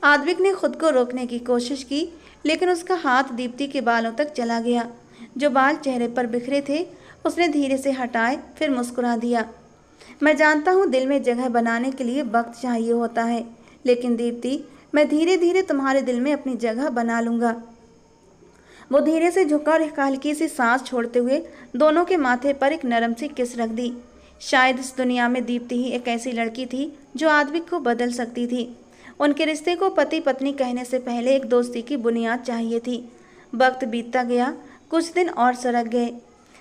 आद्विक ने खुद को रोकने की कोशिश की, लेकिन उसका हाथ दीप्ति के बालों तक चला गया। जो बाल चेहरे पर बिखरे थे उसने धीरे से हटाए, फिर मुस्कुरा दिया। मैं जानता हूँ दिल में जगह बनाने के लिए वक्त चाहिए होता है, लेकिन दीप्ति, मैं धीरे धीरे तुम्हारे दिल में अपनी जगह बना लूँगा। वो धीरे से झुका और एक हल्की सी सांस छोड़ते हुए दोनों के माथे पर एक नरम सी किस रख दी। शायद इस दुनिया में दीप्ति ही एक ऐसी लड़की थी जो आद्विक को बदल सकती थी। उनके रिश्ते को पति पत्नी कहने से पहले एक दोस्ती की बुनियाद चाहिए थी। वक्त बीतता गया, कुछ दिन और सरक गए।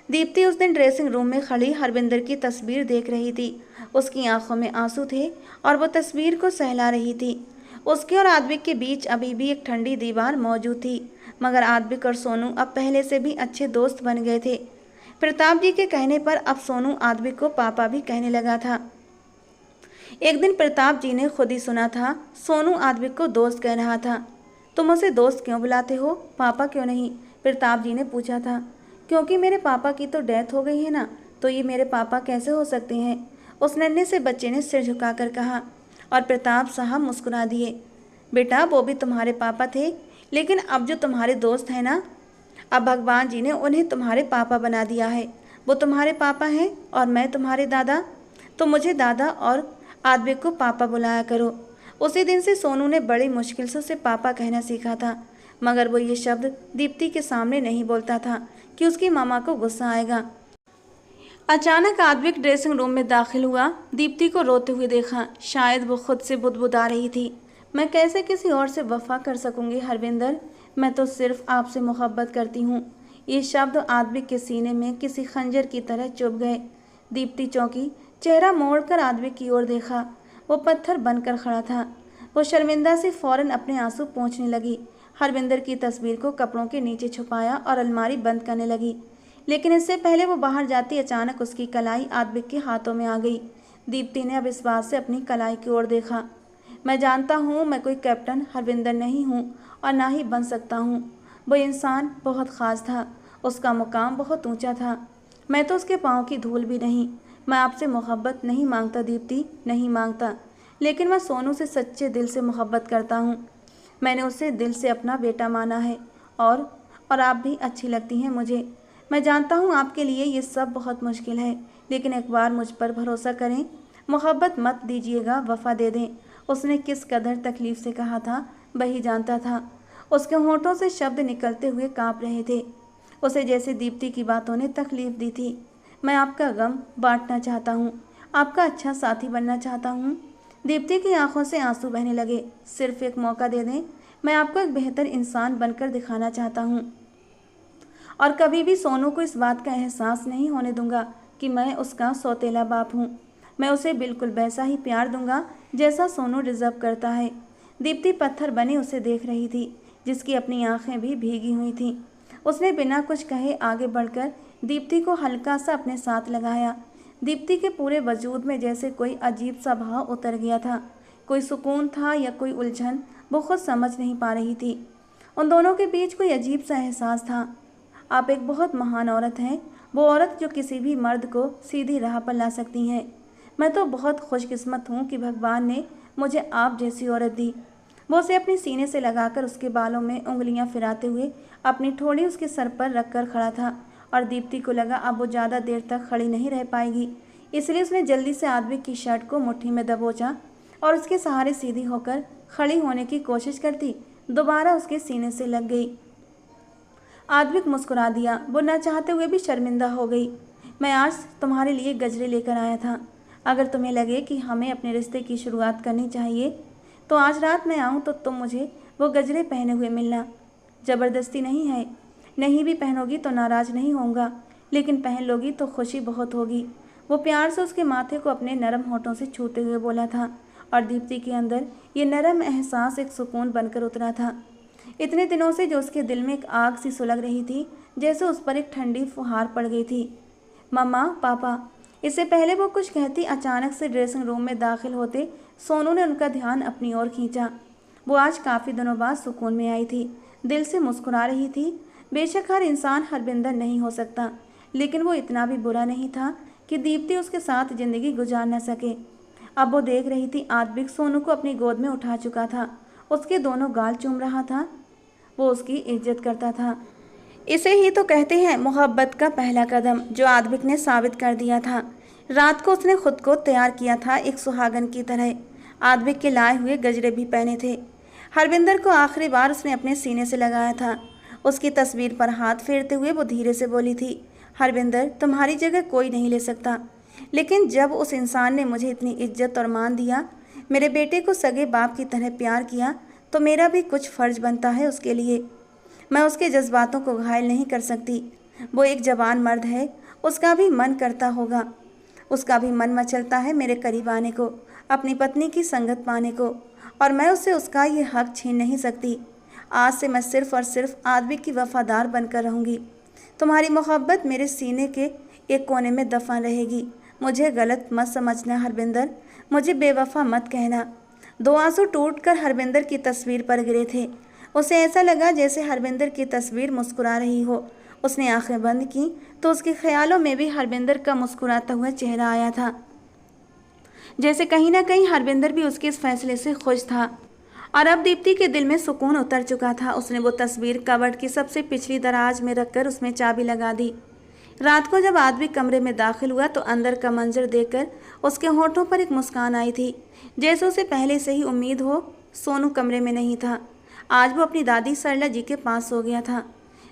दीप्ति उस दिन ड्रेसिंग रूम में खड़ी हरविंदर की तस्वीर देख रही थी। उसकी आंखों में आंसू थे और वो तस्वीर को सहला रही थी। उसके और आद्विक के बीच अभी भी एक ठंडी दीवार मौजूद थी, मगर आद्विक और सोनू अब पहले से भी अच्छे दोस्त बन गए थे। प्रताप जी के कहने पर अब सोनू आद्विक को पापा भी कहने लगा था। एक दिन प्रताप जी ने खुद ही सुना था सोनू आद्विक को दोस्त कह रहा था। तुम उसे दोस्त क्यों बुलाते हो, पापा क्यों नहीं? प्रताप जी ने पूछा था। क्योंकि मेरे पापा की तो डेथ हो गई है ना, तो ये मेरे पापा कैसे हो सकते हैं? उस नन्हे से बच्चे ने सिर झुकाकर कहा, और प्रताप साहब मुस्कुरा दिए। बेटा, वो भी तुम्हारे पापा थे, लेकिन अब जो तुम्हारे दोस्त हैं ना, अब भगवान जी ने उन्हें तुम्हारे पापा बना दिया है। वो तुम्हारे पापा हैं और मैं तुम्हारे दादा। तो मुझे दादा और आद्विक को पापा बुलाया करो। उसी दिन से सोनू ने बड़ी मुश्किल से उसे पापा कहना सीखा था, मगर वो ये शब्द दीप्ति के सामने नहीं बोलता था कि उसकी मामा को गुस्सा आएगा। अचानक आद्विक ड्रेसिंग रूम में दाखिल हुआ। दीप्ति को रोते हुए देखा। शायद वो खुद से बुदबुदा रही थी। मैं कैसे किसी और से वफा कर सकूंगी हरविंदर? मैं तो सिर्फ आपसे मोहब्बत करती हूँ। ये शब्द आद्विक के सीने में किसी खंजर की तरह चुभ गए। दीप्ति चौंकी, चेहरा मोड़कर आद्विक की ओर देखा। वो पत्थर बनकर खड़ा था। वो शर्मिंदा से फौरन अपने आंसू पोंछने लगी। हरविंदर की तस्वीर को कपड़ों के नीचे छुपाया और अलमारी बंद करने लगी। लेकिन इससे पहले वो बाहर जाती अचानक उसकी कलाई आद्विक के हाथों में आ गई। दीप्ति ने अब इस बात से अपनी कलाई की ओर देखा। मैं जानता हूँ मैं कोई कैप्टन हरविंदर नहीं हूँ और ना ही बन सकता हूँ। वो इंसान बहुत ख़ास था, उसका मुकाम बहुत ऊंचा था। मैं तो उसके पाँव की धूल भी नहीं। मैं आपसे मोहब्बत नहीं मांगता दीप्ति, नहीं मांगता, लेकिन मैं सोनू से सच्चे दिल से मोहब्बत करता हूँ। मैंने उसे दिल से अपना बेटा माना है और आप भी अच्छी लगती हैं मुझे। मैं जानता हूँ आपके लिए ये सब बहुत मुश्किल है, लेकिन एक बार मुझ पर भरोसा करें। मोहब्बत मत दीजिएगा, वफ़ा दे दें। उसने किस कदर तकलीफ़ से कहा था वही जानता था। उसके होंठों से शब्द निकलते हुए काँप रहे थे। उसे जैसे दीप्ति की बातों ने तकलीफ़ दी थी। मैं आपका गम बांटना चाहता हूँ, आपका अच्छा साथी बनना चाहता हूँ। दीप्ति की आंखों से आंसू बहने लगे। सिर्फ एक मौका दे दें, मैं आपको एक बेहतर इंसान बनकर दिखाना चाहता हूँ और कभी भी सोनू को इस बात का एहसास नहीं होने दूंगा कि मैं उसका सौतेला बाप हूँ। मैं उसे बिल्कुल वैसा ही प्यार दूंगा जैसा सोनू डिजर्व करता है। दीप्ति पत्थर बनी उसे देख रही थी, जिसकी अपनी आंखें भी भीगी हुई थीं। उसने बिना कुछ कहे आगे बढ़कर दीप्ति को हल्का सा अपने साथ लगाया। दीप्ति के पूरे वजूद में जैसे कोई अजीब सा भाव उतर गया था। कोई सुकून था या कोई उलझन, वो खुद समझ नहीं पा रही थी। उन दोनों के बीच कोई अजीब सा एहसास था। आप एक बहुत महान औरत हैं, वो औरत जो किसी भी मर्द को सीधी राह पर ला सकती हैं। मैं तो बहुत खुशकिस्मत हूँ कि भगवान ने मुझे आप जैसी औरत दी। वो उसे अपने सीने से लगाकर उसके बालों में उंगलियां फिराते हुए अपनी ठोड़ी उसके सर पर रखकर खड़ा था और दीप्ति को लगा अब वो ज़्यादा देर तक खड़ी नहीं रह पाएगी। इसलिए उसने जल्दी से आद्विक की शर्ट को मुट्ठी में दबोचा और उसके सहारे सीधी होकर खड़ी होने की कोशिश करती दोबारा उसके सीने से लग गई। आद्विक मुस्कुरा दिया। वो न चाहते हुए भी शर्मिंदा हो गई। मैं आज तुम्हारे लिए गजरे लेकर आया था। अगर तुम्हें लगे कि हमें अपने रिश्ते की शुरुआत करनी चाहिए तो आज रात मैं आऊँ तो तुम मुझे वो गजरे पहने हुए मिलना। ज़बरदस्ती नहीं है। नहीं भी पहनोगी तो नाराज़ नहीं होऊंगा, लेकिन पहन लोगी तो खुशी बहुत होगी। वो प्यार से उसके माथे को अपने नरम होठों से छूते हुए बोला था और दीप्ति के अंदर ये नरम एहसास एक सुकून बनकर उतरा था। इतने दिनों से जो उसके दिल में एक आग सी सुलग रही थी, जैसे उस पर एक ठंडी फुहार पड़ गई थी। मम्मा, पापा। इससे पहले वो कुछ कहती अचानक से ड्रेसिंग रूम में दाखिल होते सोनू ने उनका ध्यान अपनी ओर खींचा। वो आज काफ़ी दिनों बाद सुकून में आई थी, दिल से मुस्कुरा रही थी। बेशक हर इंसान हरविंदर नहीं हो सकता, लेकिन वो इतना भी बुरा नहीं था कि दीप्ति उसके साथ ज़िंदगी गुजार न सके। अब वो देख रही थी आद्विक सोनू को अपनी गोद में उठा चुका था, उसके दोनों गाल चूम रहा था। वो उसकी इज्जत करता था। इसे ही तो कहते हैं मोहब्बत का पहला कदम, जो आद्विक ने साबित कर दिया था। रात को उसने खुद को तैयार किया था एक सुहागन की तरह। आद्विक के लाए हुए गजरे भी पहने थे। हरविंदर को आखिरी बार उसने अपने सीने से लगाया था। उसकी तस्वीर पर हाथ फेरते हुए वो धीरे से बोली थी, हरविंदर, तुम्हारी जगह कोई नहीं ले सकता। लेकिन जब उस इंसान ने मुझे इतनी इज्जत और मान दिया, मेरे बेटे को सगे बाप की तरह प्यार किया, तो मेरा भी कुछ फ़र्ज बनता है उसके लिए। मैं उसके जज्बातों को घायल नहीं कर सकती। वो एक जवान मर्द है, उसका भी मन करता होगा, उसका भी मन मचलता है मेरे करीब आने को, अपनी पत्नी की संगत पाने को, और मैं उससे उसका ये हक छीन नहीं सकती। आज से मैं सिर्फ़ और सिर्फ आद्विक की वफ़ादार बनकर रहूँगी। तुम्हारी मोहब्बत मेरे सीने के एक कोने में दफन रहेगी। मुझे गलत मत समझना हरविंदर, मुझे बेवफा मत कहना। दो आंसू टूटकर हरविंदर की तस्वीर पर गिरे थे। उसे ऐसा लगा जैसे हरविंदर की तस्वीर मुस्कुरा रही हो। उसने आंखें बंद की तो उसके ख्यालों में भी हरविंदर का मुस्कुराता हुआ चेहरा आया था। जैसे कहीं ना कहीं हरविंदर भी उसके इस फैसले से खुश था और अब दीप्ति के दिल में सुकून उतर चुका था। उसने वो तस्वीर कबर्ड की सबसे पिछली दराज में रखकर उसमें चाबी लगा दी। रात को जब आद्विक कमरे में दाखिल हुआ तो अंदर का मंजर देखकर उसके होठों पर एक मुस्कान आई थी, जैसे उसे पहले से ही उम्मीद हो। सोनू कमरे में नहीं था। आज वो अपनी दादी सरला जी के पास सो गया था।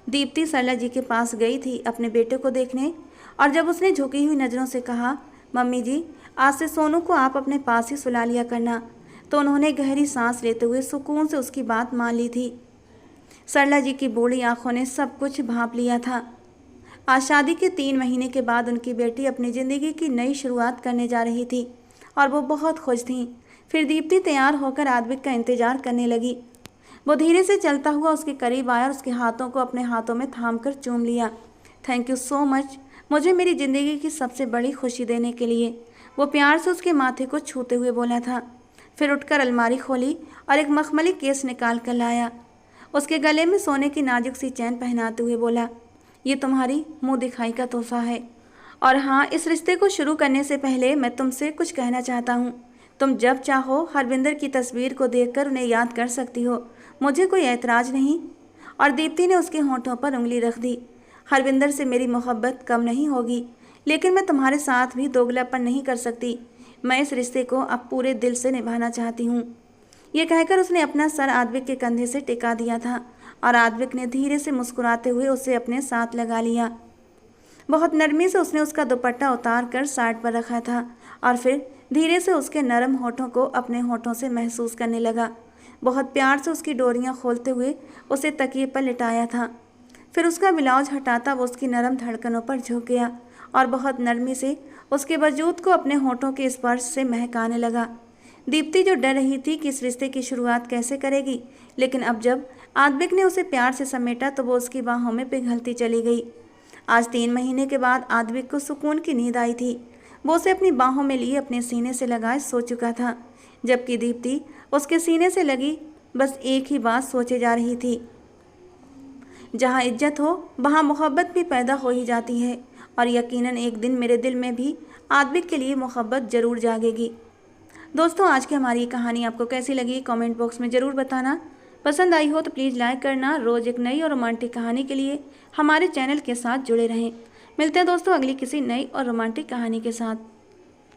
दीप्ति सरला जी के पास गई थी अपने बेटे को देखने, और जब उसने झुकी हुई नज़रों से कहा, मम्मी जी, आज से सोनू को आप अपने पास ही सुला लिया करना, तो उन्होंने गहरी सांस लेते हुए सुकून से उसकी बात मान ली थी। सरला जी की बूढ़ी आंखों ने सब कुछ भांप लिया था। आज शादी के 3 महीने के बाद उनकी बेटी अपनी ज़िंदगी की नई शुरुआत करने जा रही थी और वो बहुत खुश थीं। फिर दीप्ति तैयार होकर आद्विक का इंतज़ार करने लगी। वो धीरे से चलता हुआ उसके करीब आया और उसके हाथों को अपने हाथों में थाम कर चूम लिया। थैंक यू सो मच, मुझे मेरी ज़िंदगी की सबसे बड़ी खुशी देने के लिए। वो प्यार से उसके माथे को छूते हुए बोला था। फिर उठकर अलमारी खोली और एक मखमली केस निकाल कर लाया। उसके गले में सोने की नाजुक सी चैन पहनाते हुए बोला, ये तुम्हारी मुंह दिखाई का तोहफा है। और हाँ, इस रिश्ते को शुरू करने से पहले मैं तुमसे कुछ कहना चाहता हूँ। तुम जब चाहो हरविंदर की तस्वीर को देखकर उन्हें याद कर सकती हो, मुझे कोई ऐतराज़ नहीं। और दीप्ति ने उसके होंठों पर उंगली रख दी। हरविंदर से मेरी मोहब्बत कम नहीं होगी, लेकिन मैं तुम्हारे साथ भी दोगलापन नहीं कर सकती। मैं इस रिश्ते को अब पूरे दिल से निभाना चाहती हूँ। ये कहकर उसने अपना सर आद्विक के कंधे से टिका दिया था और आद्विक ने धीरे से मुस्कुराते हुए उसे अपने साथ लगा लिया। बहुत नरमी से उसने उसका दुपट्टा उतार कर साइड पर रखा था और फिर धीरे से उसके नरम होठों को अपने होठों से महसूस करने लगा। बहुत प्यार से उसकी डोरियां खोलते हुए उसे तकिए पर लिटाया था। फिर उसका ब्लाउज हटाता वो उसकी नरम धड़कनों पर झुक गया और बहुत नरमी से उसके वजूद को अपने होठों के स्पर्श से महकाने लगा। दीप्ति जो डर रही थी कि इस रिश्ते की शुरुआत कैसे करेगी, लेकिन अब जब आद्विक ने उसे प्यार से समेटा तो वो उसकी बाहों में पिघलती चली गई। आज 3 महीने के बाद आद्विक को सुकून की नींद आई थी। वो उसे अपनी बाहों में लिए अपने सीने से लगाए सो चुका था, जबकि दीप्ति उसके सीने से लगी बस एक ही बात सोचे जा रही थी। जहाँ इज्जत हो वहाँ मोहब्बत भी पैदा हो ही जाती है, और यकीनन एक दिन मेरे दिल में भी आद्विक के लिए मोहब्बत ज़रूर जागेगी। दोस्तों, आज की हमारी कहानी आपको कैसी लगी कमेंट बॉक्स में ज़रूर बताना। पसंद आई हो तो प्लीज़ लाइक करना। रोज़ एक नई और रोमांटिक कहानी के लिए हमारे चैनल के साथ जुड़े रहें। मिलते हैं दोस्तों अगली किसी नई और रोमांटिक कहानी के साथ।